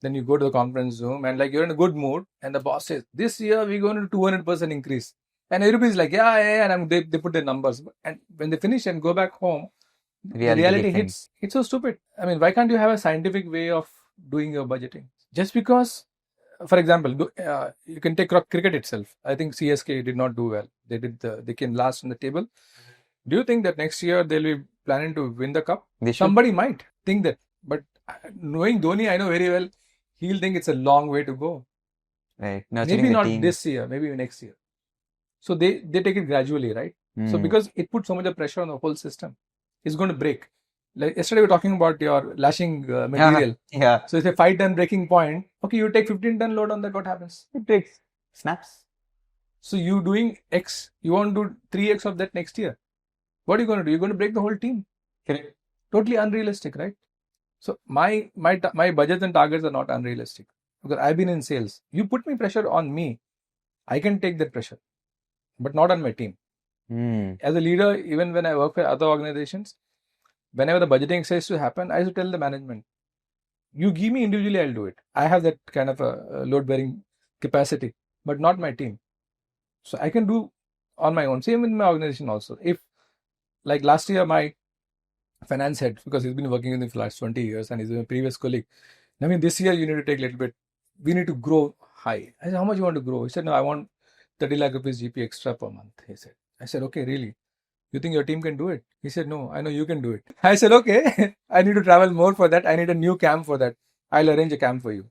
Speaker 2: Then you go to the conference room and you're in a good mood. And the boss says, this year we're going to 200% increase. And everybody's like, yeah. And they put their numbers. And when they finish and go back home, the reality hits. It's so stupid. I mean, why can't you have a scientific way of doing your budgeting? Just because, for example, you can take cricket itself. I think CSK did not do well. They came last on the table. Do you think that next year they'll be planning to win the cup? Somebody might think that. But knowing Dhoni, I know very well, he'll think it's a long way to go.
Speaker 1: Right.
Speaker 2: Maybe not this year, maybe next year. So they take it gradually, right? So because it puts so much of pressure on the whole system, it's going to break. Like yesterday we were talking about your lashing material.
Speaker 1: Yeah.
Speaker 2: So it's a 5-ton breaking point. Okay, you take 15-ton load on that, what happens?
Speaker 1: It breaks. Snaps.
Speaker 2: So you doing X, you want to do 3X of that next year. What are you going to do? You're going to break the whole team.
Speaker 1: Correct.
Speaker 2: Totally unrealistic, right? So my budgets and targets are not unrealistic because I've been in sales. You put me pressure on me, I can take that pressure, but not on my team. As a leader, even when I work for other organizations, whenever the budgeting exercise to happen, I used to tell the management, you give me individually, I'll do it. I have that kind of a load-bearing capacity, but not my team. So I can do on my own. Same with my organization also. If like last year, my finance head, because he's been working with me for the last 20 years and he's a previous colleague. I mean, this year you need to take a little bit, we need to grow high. I said, how much you want to grow? He said, no, I want 30 lakh rupees GP extra per month. He said, I said, okay, really? You think your team can do it? He said, no, I know you can do it. I said, okay, I need to travel more for that. I need a new camp for that. I'll arrange a camp for you.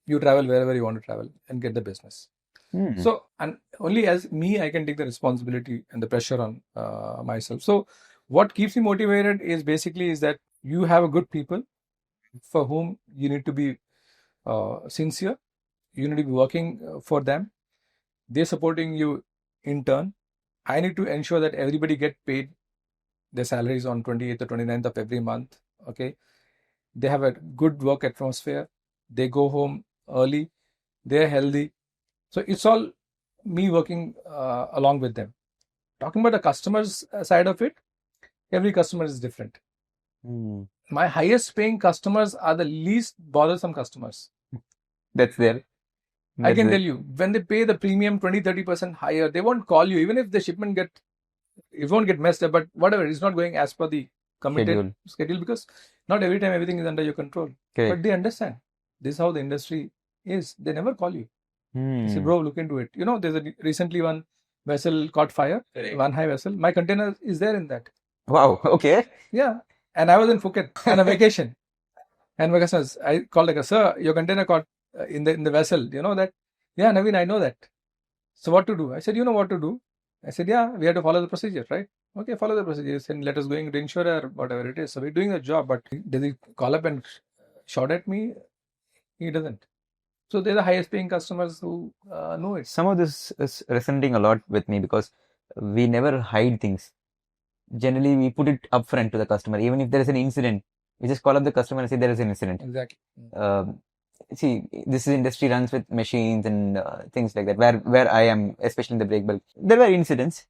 Speaker 2: You travel wherever you want to travel and get the business. So, and only as me, I can take the responsibility and the pressure on myself. So, what keeps me motivated is basically is that you have a good people for whom you need to be sincere. You need to be working for them. They're supporting you in turn. I need to ensure that everybody get paid their salaries on 28th or 29th of every month. Okay. They have a good work atmosphere. They go home early. They're healthy. So it's all me working along with them. Talking about the customer's side of it, every customer is different. My highest paying customers are the least bothersome customers.
Speaker 1: That's there.
Speaker 2: I can tell you, when they pay the premium 20-30% higher, they won't call you, even if the shipment it won't get messed up, but whatever, it's not going as per the committed schedule, because not every time everything is under your control.
Speaker 1: Okay.
Speaker 2: But they understand this is how the industry is. They never call you. They say, bro, look into it. You know, there's recently one vessel caught fire, one high vessel. My container is there in that.
Speaker 1: Wow. Okay.
Speaker 2: Yeah. And I was in Phuket on a vacation. And my customers, I called like, sir, your container caught in the vessel. You know that? Yeah, Naveen, I know that. So what to do? I said, you know what to do? I said, yeah, we have to follow the procedure, right? Okay, follow the procedures and let us go into insurer, whatever it is. So we're doing the job, but does he call up and shout at me? He doesn't. So they're the highest paying customers who know it.
Speaker 1: Some of this is resonating a lot with me because we never hide things. Generally, we put it upfront to the customer. Even if there is an incident, we just call up the customer and say there is an incident.
Speaker 2: Exactly.
Speaker 1: See, this industry runs with machines and things like that. Where I am, especially in the Breakbulk, there were incidents.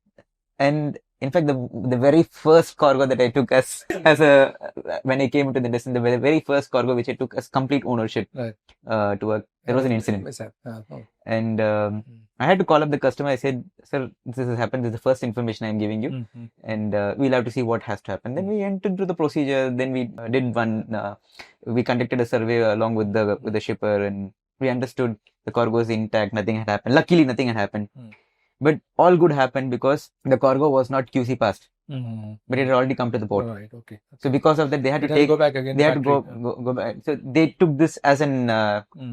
Speaker 1: And in fact, the very first cargo that I took when I came into the industry, the very first cargo which I took as complete ownership to work, there was an incident. And I had to call up the customer. I said, sir, this has happened. This is the first information I'm giving you. And we'll have to see what has to happen. Then we entered into the procedure. Then we did we conducted a survey along with the shipper, and we understood the cargo was intact. Nothing had happened. Luckily, nothing had happened. But all good happened because the cargo was not QC passed, but it had already come to the port.
Speaker 2: Right. Okay.
Speaker 1: So because of that, they had to
Speaker 2: go back again.
Speaker 1: They had to go back. So they took this as an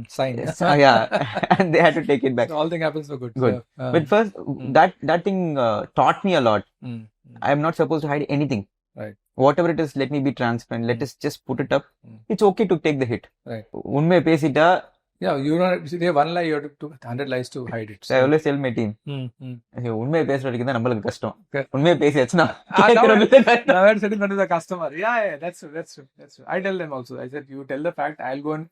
Speaker 2: sign.
Speaker 1: Yeah, and they had to take it back.
Speaker 2: So all thing happens for good.
Speaker 1: Good. But first, that thing taught me a lot. I am not supposed to hide anything.
Speaker 2: Right.
Speaker 1: Whatever it is, let me be transparent. Let us just put it up. It's okay to take the hit.
Speaker 2: Right.
Speaker 1: Unme pesita.
Speaker 2: Yeah, you don't see one lie, you have to 100 lies to hide it.
Speaker 1: So I always tell my team, உண்மையை பேசுறதுக்கு தான் நம்மளுக்கு கஷ்டம். உண்மையை பேசியாச்சுன்னா
Speaker 2: now I'm sitting under the customer. Yeah, that's true. I tell them also. I said, you tell the fact, I'll go and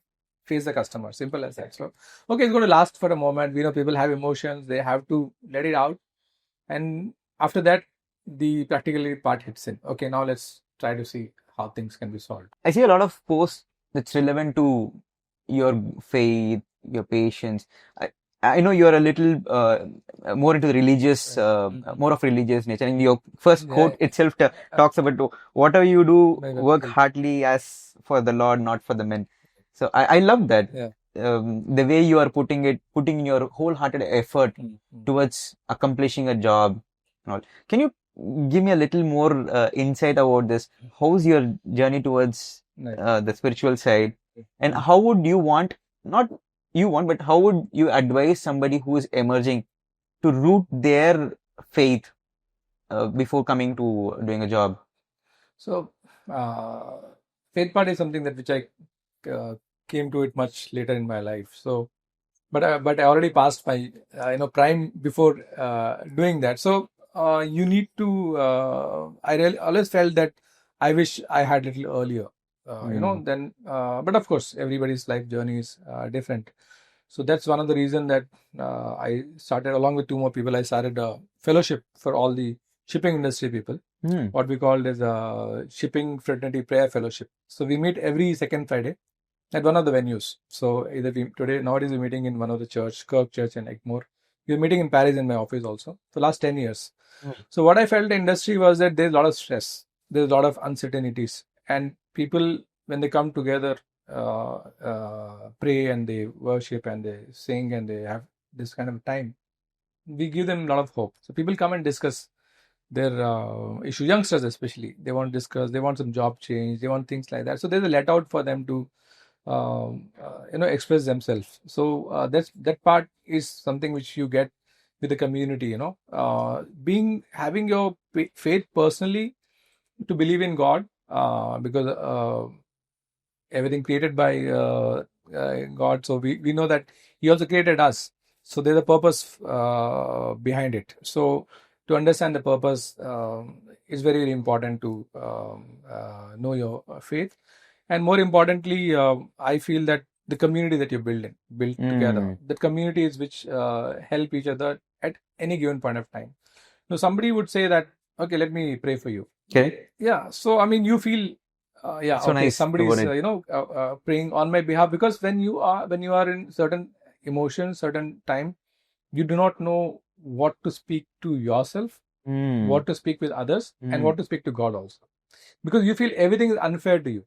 Speaker 2: face the customer. Simple as that. So, okay, it's going to last for a moment. We know people have emotions. They have to let it out. And after that, the practically part hits in. Okay, now let's try to see how things can be solved.
Speaker 1: I see a lot of posts that's relevant to your faith, your patience. I know you're a little more into the religious, more of religious nature. And your first quote itself talks about whatever you do, work heartily as for the Lord, not for the men. So I love that. The way you are putting in your wholehearted effort towards accomplishing a job. And all. Can you give me a little more insight about this? How's your journey towards the spiritual side? And how would you but how would you advise somebody who is emerging to root their faith before coming to doing a job?
Speaker 2: So, faith part is something which I came to it much later in my life. So, but I already passed my prime before doing that. So, you need to. I always felt that I wish I had a little earlier. But of course, everybody's life journey is different. So that's one of the reasons that I started, along with two more people, I started a fellowship for all the shipping industry people, what we called as a shipping fraternity prayer fellowship. So we meet every second Friday at one of the venues. So nowadays we're meeting in one of the Kirk Church in Egmore. We're meeting in Paris in my office also for last 10 years. So what I felt in the industry was that there's a lot of stress. there's a lot of uncertainties, and people, when they come together, pray and they worship and they sing and they have this kind of time, we give them a lot of hope. So people come and discuss their issue. Youngsters especially, they want to discuss, they want some job change, they want things like that. So there's a let out for them to express themselves. So that part is something which you get with the community. Having your faith personally, to believe in God, because everything created by God. So we know that He also created us. So there's a purpose behind it. So to understand the purpose is very, very important to know your faith. And more importantly, I feel that the community that you build together, that community is which help each other at any given point of time. So somebody would say that, okay, let me pray for you.
Speaker 1: Okay.
Speaker 2: Yeah. So I mean, you feel,
Speaker 1: So
Speaker 2: okay,
Speaker 1: nice
Speaker 2: somebody is
Speaker 1: about
Speaker 2: praying on my behalf, because when you are in certain emotions, certain time, you do not know what to speak to yourself, what to speak with others, and what to speak to God also, because you feel everything is unfair to you.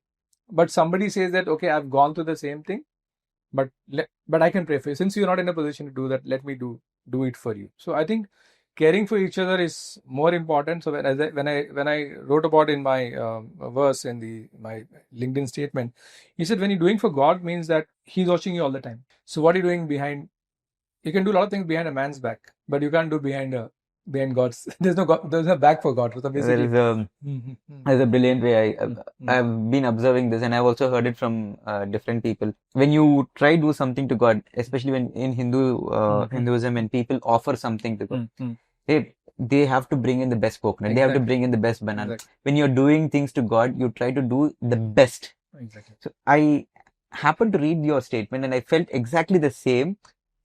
Speaker 2: But somebody says that, okay, I've gone through the same thing, but I can pray for you. Since you're not in a position to do that, let me do it for you. So I think caring for each other is more important. So when I wrote about in my verse in my LinkedIn statement, he said, when you're doing for God, means that He's watching you all the time. So what are you doing behind? You can do a lot of things behind a man's back, but you can't do behind God's. There's no back for God. So basically,
Speaker 1: there's a brilliant way. I've been observing this, and I've also heard it from different people. When you try to do something to God, especially when in Hinduism, when people offer something to God, they have to bring in the best coconut. They have to bring in the best banana.
Speaker 2: Exactly.
Speaker 1: When you're doing things to God, you try to do the best.
Speaker 2: Exactly.
Speaker 1: So I happened to read your statement, and I felt exactly the same.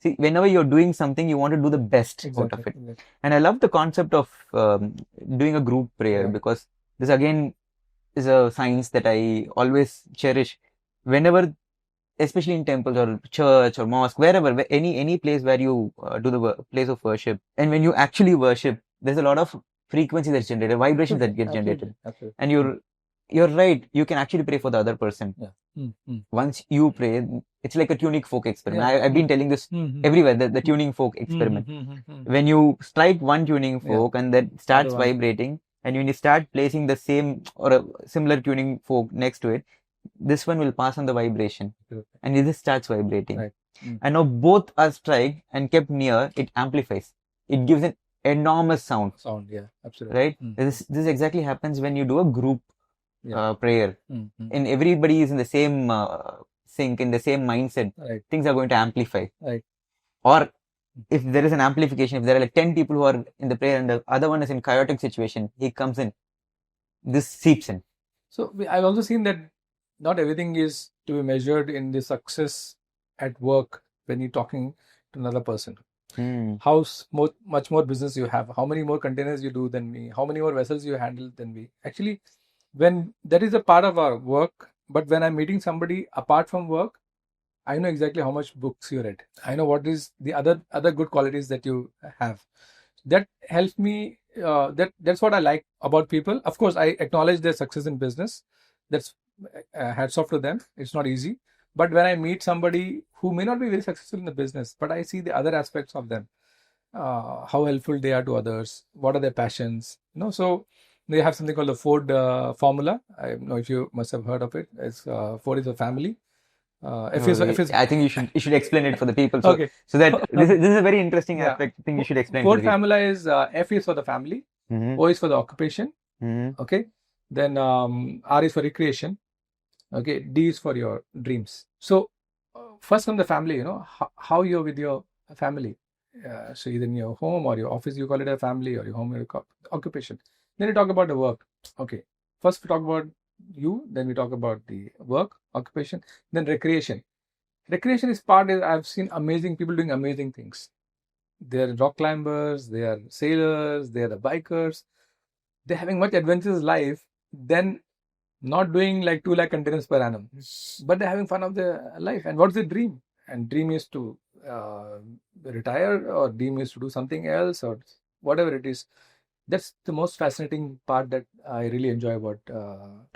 Speaker 1: See, whenever you're doing something, you want to do the best out of it.
Speaker 2: Exactly.
Speaker 1: And I love the concept of doing a group prayer, because this again is a science that I always cherish. Whenever, especially in temples or church or mosque, wherever, any place where you do the place of worship, and when you actually worship, there's a lot of frequency that's generated, vibrations that get generated.
Speaker 2: Absolutely.
Speaker 1: And you're right, you can actually pray for the other person. Once you pray, it's like a tuning fork experiment. I've been telling this everywhere, the tuning fork experiment. When you strike one tuning fork and that starts vibrating, and when you start placing the same or a similar tuning fork next to it, this one will pass on the vibration, and this starts vibrating.
Speaker 2: Right.
Speaker 1: And now both are struck and kept near, it amplifies. It gives an enormous sound.
Speaker 2: Yeah, absolutely.
Speaker 1: Right? This exactly happens when you do a group prayer. And everybody is in the same sync, in the same mindset.
Speaker 2: Right.
Speaker 1: Things are going to amplify.
Speaker 2: Right.
Speaker 1: Or if there is an amplification, if there are like 10 people who are in the prayer and the other one is in chaotic situation, he comes in. This seeps in.
Speaker 2: So I've also seen that not everything is to be measured in the success at work when you're talking to another person. How much more business you have, how many more containers you do than me, how many more vessels you handle than me. Actually, when that is a part of our work, but when I'm meeting somebody apart from work, I know exactly how much books you read. I know what is the other good qualities that you have. That helps me. That's what I like about people. Of course, I acknowledge their success in business. That's hats off to them. It's not easy. But when I meet somebody who may not be very successful in the business, but I see the other aspects of them, how helpful they are to others, what are their passions, so they have something called the Ford formula. I don't know if you must have heard of it. It's Ford is a family.
Speaker 1: I think you should explain it for the people.
Speaker 2: Okay.
Speaker 1: So that this is a very interesting aspect. I think you should explain.
Speaker 2: Ford formula is F is for the family, O is for the occupation. Okay. Then R is for recreation. Okay. D is for your dreams. So first from the family, how you're with your family. So either in your home or your office, you call it a family, or your home, your occupation. Then you talk about the work. Okay. First we talk about you, then we talk about the work, occupation, then recreation. Recreation is I've seen amazing people doing amazing things. They're rock climbers, they are sailors, they are the bikers. They're having much adventurous life than not doing like 2 lakh containers per annum. But they're having fun of their life. And what's the dream? And dream is to retire, or dream is to do something else, or whatever it is. that's the most fascinating part that I really enjoy about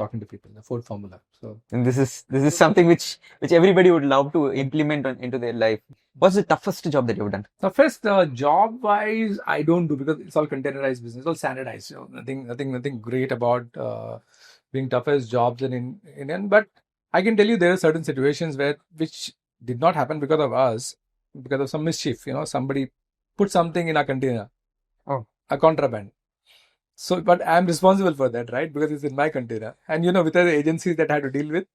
Speaker 2: talking to people, the Ford formula. So
Speaker 1: And this is something which everybody would love to implement into their life. What's the toughest job that you've done?
Speaker 2: the first job wise, I don't do because it's all containerized business, all standardized. So nothing great about being toughest jobs in Indian. But I can tell you there are certain situations which did not happen because of us, because of some mischief. Somebody put something in a container, a contraband. So, but I'm responsible for that, right? Because it's in my container, and with the agencies that I had to deal with.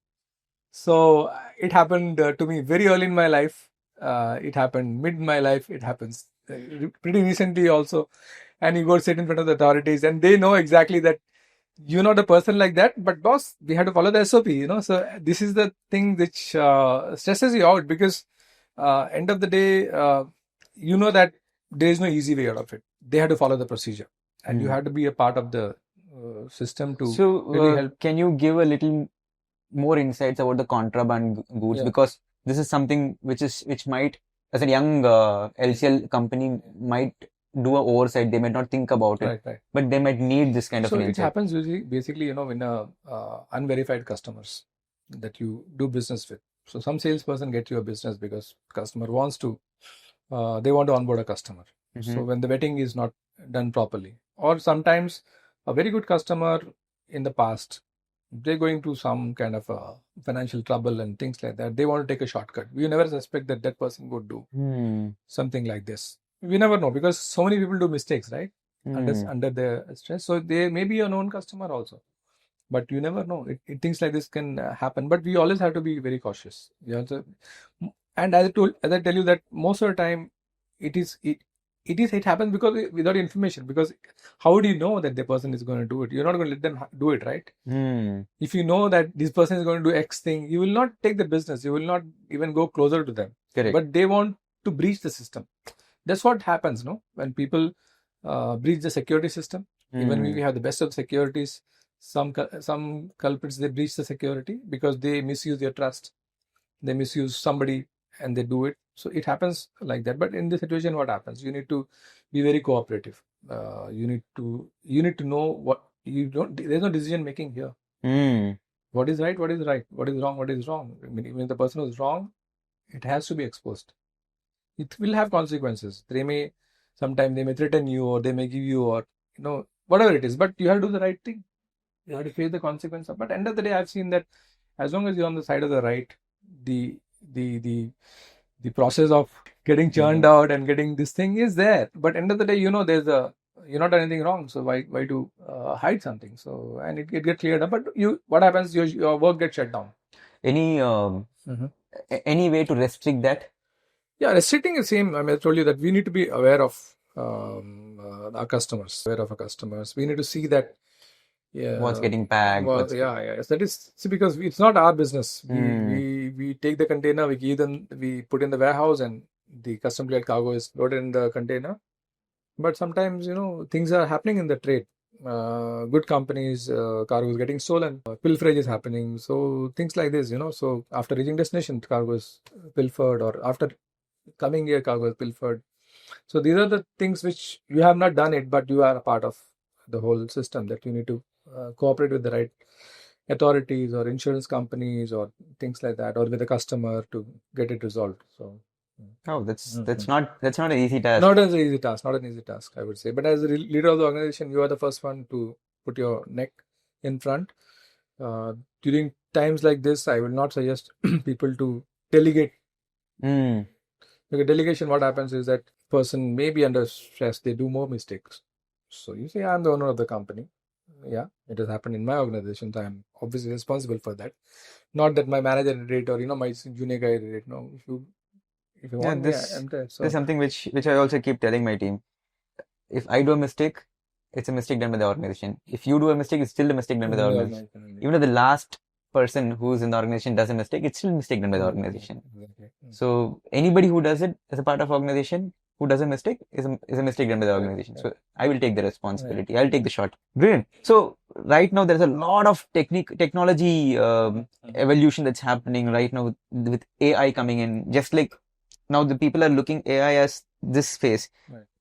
Speaker 2: So it happened to me very early in my life. It happened mid in my life. It happens pretty recently also. And you go sit in front of the authorities, and they know exactly that you're not a person like that. But boss, we have to follow the SOP. So this is the thing which stresses you out because end of the day, that there is no easy way out of it. They have to follow the procedure, and you have to be a part of the system to really help.
Speaker 1: Can you give a little more insights about the contraband goods?
Speaker 2: Yeah.
Speaker 1: Because this is something which might, as a young LCL company, might do an oversight. They might not think about it,
Speaker 2: Right.
Speaker 1: but they might need this kind of
Speaker 2: So
Speaker 1: an
Speaker 2: it
Speaker 1: insight.
Speaker 2: happens usually, basically, in unverified customers that you do business with. So some salesperson gets you a business because customer wants to, they want to onboard a customer. So when the vetting is not done properly, or sometimes a very good customer in the past, they're going through some kind of financial trouble and things like that. They want to take a shortcut. We never suspect that person would do something like this. We never know because so many people do mistakes, right? Under the stress. So they may be a known customer also, but you never know. Things like this can happen. But we always have to be very cautious. And as I tell you that most of the time, it happens because without information. Because how do you know that the person is going to do it? You're not going to let them do it, right? If you know that this person is going to do X thing, you will not take the business. You will not even go closer to them.
Speaker 1: Correct.
Speaker 2: But they want to breach the system. That's what happens, no? When people breach the security system, even if we have the best of securities, some culprits, they breach the security because they misuse their trust. They misuse somebody and they do it. So it happens like that. But in this situation, what happens? You need to be very cooperative. You need to know what you don't. There's no decision making here. What is right? What is right? What is wrong? What is wrong? I mean, even if the person who's wrong, it has to be exposed. It will have consequences. Sometimes they may threaten you, or they may give you, or whatever it is. But you have to do the right thing. You have to face the consequence. But end of the day, I've seen that as long as you're on the side of the right, the process of getting churned out and getting this thing is there. But end of the day, you're not done anything wrong. So why to hide something? So and it gets cleared up. But what happens? Your work gets shut down.
Speaker 1: Any way to restrict that?
Speaker 2: Yeah, restricting is same. I mean, I told you that we need to be aware of our customers. We need to see that. Yeah,
Speaker 1: what's getting packed.
Speaker 2: Yes. That is because it's not our business. We take the container, we put in the warehouse, and the custom cleared cargo is loaded in the container. But sometimes things are happening in the trade. Good companies, cargo is getting stolen, pilferage is happening. So things like this, So after reaching destination, cargo is pilfered, or after coming here, cargo is pilfered. So these are the things which you have not done it, but you are a part of the whole system that you need to cooperate with the right authorities or insurance companies or things like that, or with the customer to get it resolved. So
Speaker 1: that's not an easy task.
Speaker 2: Not an easy task, I would say. But as a leader of the organization, you are the first one to put your neck in front. During times like this, I will not suggest people to delegate. Because delegation, what happens is that person may be under stress, they do more mistakes. So you say, I'm the owner of the company. Yeah, it has happened in my organization. So I'm obviously responsible for that. Not that my manager did it, or my junior guy did it. No, if you want, I'm there. So
Speaker 1: there's something which I also keep telling my team. If I do a mistake, it's a mistake done by the organization. If you do a mistake, it's still a mistake done by the organization. Even if the last person who's in the organization does a mistake, it's still a mistake done by the organization. So anybody who does it as a part of organization, who does a mistake is a mistake done by the organization. So I will take the responsibility. I'll take the shot. Brilliant. So right now there's a lot of technology evolution that's happening right now with AI coming in. Just like now the people are looking AI as this phase.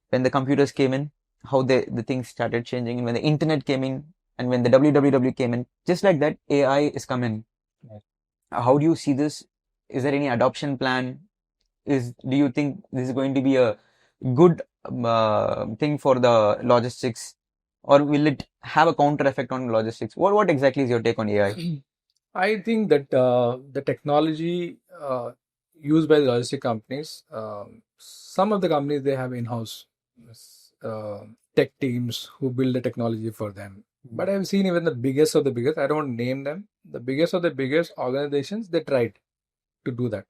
Speaker 1: When the computers came in, how the things started changing, and when the internet came in, and when the www came in, just like that, AI is coming.
Speaker 2: Right.
Speaker 1: How do you see this? Is there any adoption plan? Do you think this is going to be a good thing for the logistics, or will it have a counter effect on logistics? What exactly is your take on AI?
Speaker 2: I think that the technology used by the logistic companies, some of the companies, they have in-house uh, tech teams who build the technology for them. But I've seen even the biggest of the biggest, I don't name them, the biggest of the biggest organizations, they tried to do that.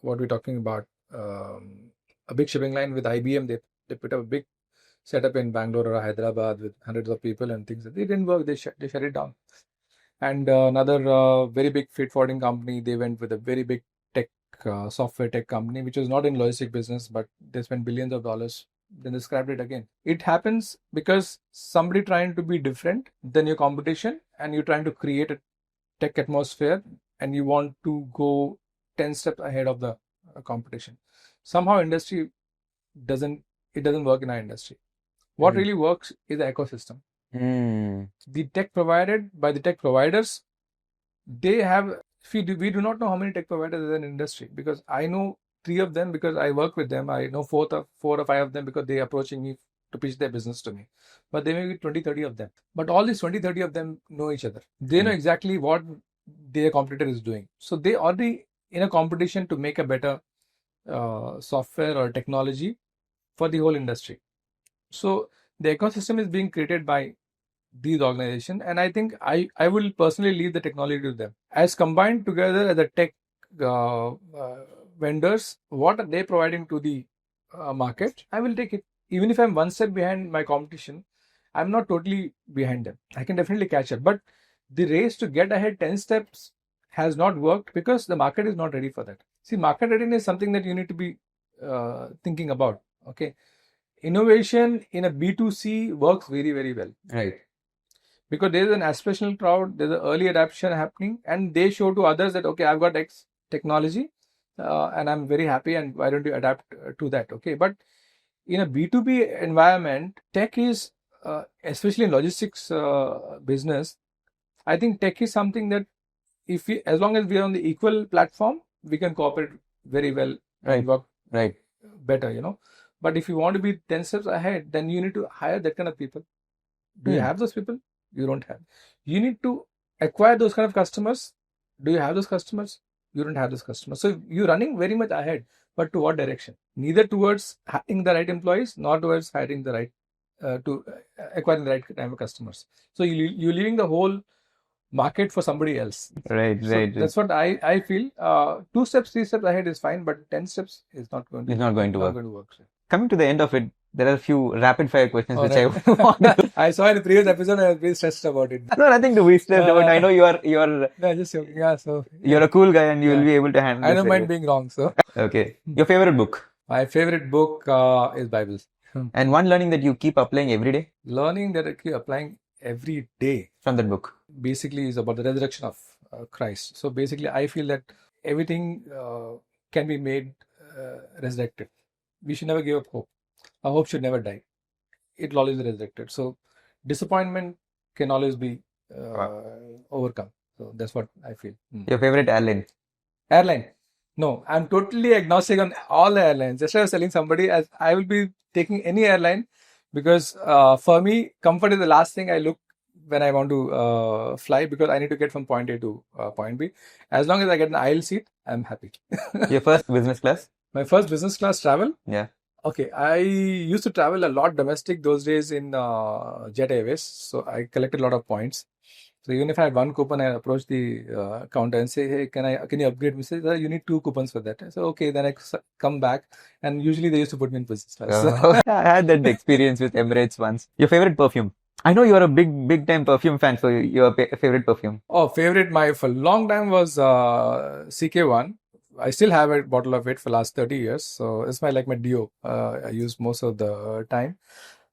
Speaker 2: What we're talking about, a big shipping line with IBM, they put up a big setup in Bangalore or Hyderabad with hundreds of people and things. They didn't work, they shut it down. And another very big freight forwarding company, they went with a very big tech software tech company, which was not in logistic business, but they spent billions of dollars. Then they scrapped it again. It happens because somebody trying to be different than your competition, and you're trying to create a tech atmosphere, and you want to go 10 steps ahead of the competition. Somehow industry doesn't work in our industry. What really works is the ecosystem. The tech provided by the tech providers, they have, we do not know how many tech providers there are in industry, because I know 3 of them because I work with them. I know 4 or 5 of them because they are approaching me to pitch their business to me. But there may be 20, 30 of them. But all these 20, 30 of them know each other. They know exactly what their competitor is doing. So they already in a competition to make a better software or technology for the whole industry. So the ecosystem is being created by these organizations, and I think I will personally leave the technology to them. As combined together as a tech vendors, what are they providing to the market, I will take it. Even if I'm one step behind my competition, I'm not totally behind them. I can definitely catch up. But the race to get ahead 10 steps has not worked because the market is not ready for that. See, market readiness is something that you need to be thinking about. Okay. Innovation in a B2C works very, very well.
Speaker 1: Right.
Speaker 2: Because there is an aspirational crowd, there's an early adoption happening, and they show to others that, okay, I've got X technology and I'm very happy, and why don't you adapt to that? Okay. But in a B2B environment, tech is, especially in logistics business, I think tech is something that as long as we are on the equal platform, we can cooperate very well and work better, But if you want to be 10 steps ahead, then you need to hire that kind of people. Do you have those people? You don't have. You need to acquire those kind of customers. Do you have those customers? You don't have those customers. So you're running very much ahead, but to what direction? Neither towards hiring the right employees, nor towards hiring the right, to acquiring the right kind of customers. So you're leaving the whole market for somebody else.
Speaker 1: Right.
Speaker 2: That's what I feel. 2 steps, 3 steps ahead is fine, but 10 steps is not going to work.
Speaker 1: Coming to the end of it, there are a few rapid fire questions which I want to...
Speaker 2: I saw in the previous episode, I was very stressed about it.
Speaker 1: No, nothing to be stressed about. I know you're
Speaker 2: no, just joking. Yeah, so
Speaker 1: you're a cool guy and you will be able to handle
Speaker 2: I don't mind being wrong. So
Speaker 1: okay. Your favorite book?
Speaker 2: My favorite book is Bible.
Speaker 1: And one learning that you keep applying every day?
Speaker 2: Learning that I keep applying every day
Speaker 1: from that book
Speaker 2: basically is about the resurrection of Christ. So basically, I feel that everything can be made resurrected. We should never give up hope. Our hope should never die. It will always be resurrected. So disappointment can always be overcome. So that's what I feel.
Speaker 1: Your favorite airline?
Speaker 2: Airline? No, I'm totally agnostic on all the airlines. Just I was telling somebody, as I will be taking any airline because for me, comfort is the last thing I look when I want to fly, because I need to get from point A to point B. As long as I get an aisle seat, I'm happy.
Speaker 1: Your first business class?
Speaker 2: My first business class travel?
Speaker 1: Yeah.
Speaker 2: Okay, I used to travel a lot domestic those days in Jet Airways. So I collected a lot of points. So even if I had one coupon, I approach the counter and say, hey, can you upgrade me? Say, you need 2 coupons for that. So okay, then I come back, and usually they used to put me in business class.
Speaker 1: I had that experience with Emirates once. Your favorite perfume? I know you're a big time perfume fan, so your favorite perfume?
Speaker 2: Oh, favorite, for a long time was CK1. I still have a bottle of it for last 30 years. So it's my deo. I use most of the time.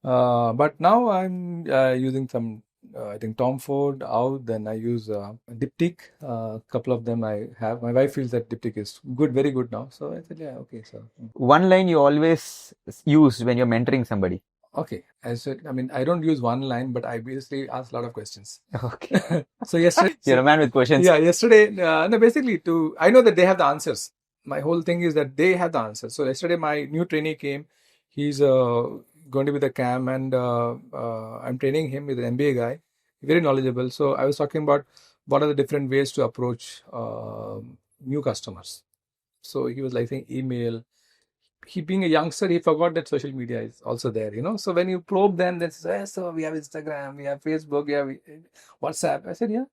Speaker 2: But now I'm using some, I think Tom Ford out. Then I use Diptyque. A couple of them I have. My wife feels that Diptyque is good, very good now. So I said, yeah, okay. So
Speaker 1: one line you always use when you're mentoring somebody?
Speaker 2: Okay. I said, I mean, I don't use one line, but I basically ask a lot of questions.
Speaker 1: Okay.
Speaker 2: So yesterday,
Speaker 1: You're a man with questions.
Speaker 2: yeah, yesterday, no, basically I know that they have the answers. My whole thing is that they have the answers. So yesterday, my new trainee came. He's going to be the CAM, and I'm training him with an MBA guy, very knowledgeable. So I was talking about what are the different ways to approach new customers. So he was like saying email. He being a youngster, he forgot that social media is also there, So when you probe them, they say, so we have Instagram, we have Facebook, we have WhatsApp. I said, yeah.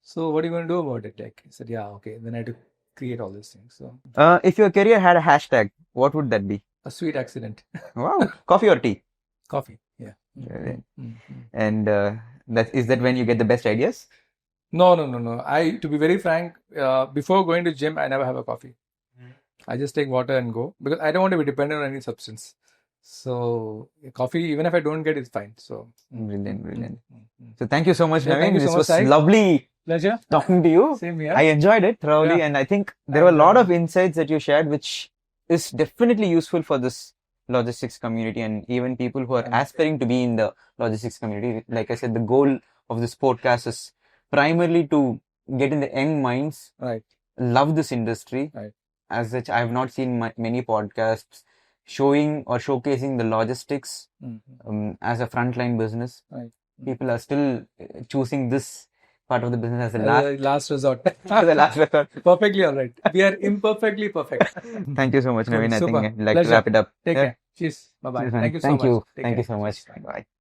Speaker 2: So what are you going to do about it? Like, I said, yeah, okay. Then I had to create all these things. So
Speaker 1: If your career had a hashtag, what would that be?
Speaker 2: a sweet accident.
Speaker 1: Wow. Coffee or tea?
Speaker 2: Coffee. Yeah.
Speaker 1: Brilliant.
Speaker 2: Mm-hmm.
Speaker 1: And is that when you get the best ideas?
Speaker 2: No. To be very frank, before going to gym, I never have a coffee. I just take water and go because I don't want to be dependent on any substance. So coffee, even if I don't get, it's fine. So
Speaker 1: Brilliant. So thank you so much,
Speaker 2: Yeah,
Speaker 1: Naveen.
Speaker 2: thank you so
Speaker 1: This
Speaker 2: much,
Speaker 1: was
Speaker 2: Sai.
Speaker 1: lovely
Speaker 2: Pleasure.
Speaker 1: talking to you.
Speaker 2: Same here.
Speaker 1: I enjoyed it thoroughly,
Speaker 2: Yeah.
Speaker 1: and I think there were a lot of insights that you shared, which is definitely useful for this logistics community and even people who are aspiring to be in the logistics community. Like I said, the goal of this podcast is primarily to get in the young minds,
Speaker 2: Right.
Speaker 1: love this industry.
Speaker 2: Right.
Speaker 1: As such, I have not seen many podcasts showing or showcasing the logistics as a frontline business.
Speaker 2: Right.
Speaker 1: People are still choosing this part of the business as the
Speaker 2: Last resort.
Speaker 1: the last resort.
Speaker 2: Perfectly all right. We are imperfectly perfect.
Speaker 1: Thank you so much,
Speaker 2: Cool.
Speaker 1: Naveen. I
Speaker 2: Super.
Speaker 1: think I'd like
Speaker 2: Pleasure.
Speaker 1: to wrap it up.
Speaker 2: Take
Speaker 1: Yeah.
Speaker 2: care. Cheers. Bye bye.
Speaker 1: Cheers, man.
Speaker 2: Thank you so
Speaker 1: Thank
Speaker 2: much.
Speaker 1: you.
Speaker 2: Take
Speaker 1: Thank you
Speaker 2: care.
Speaker 1: so much.
Speaker 2: Cheers. Bye.
Speaker 1: Bye.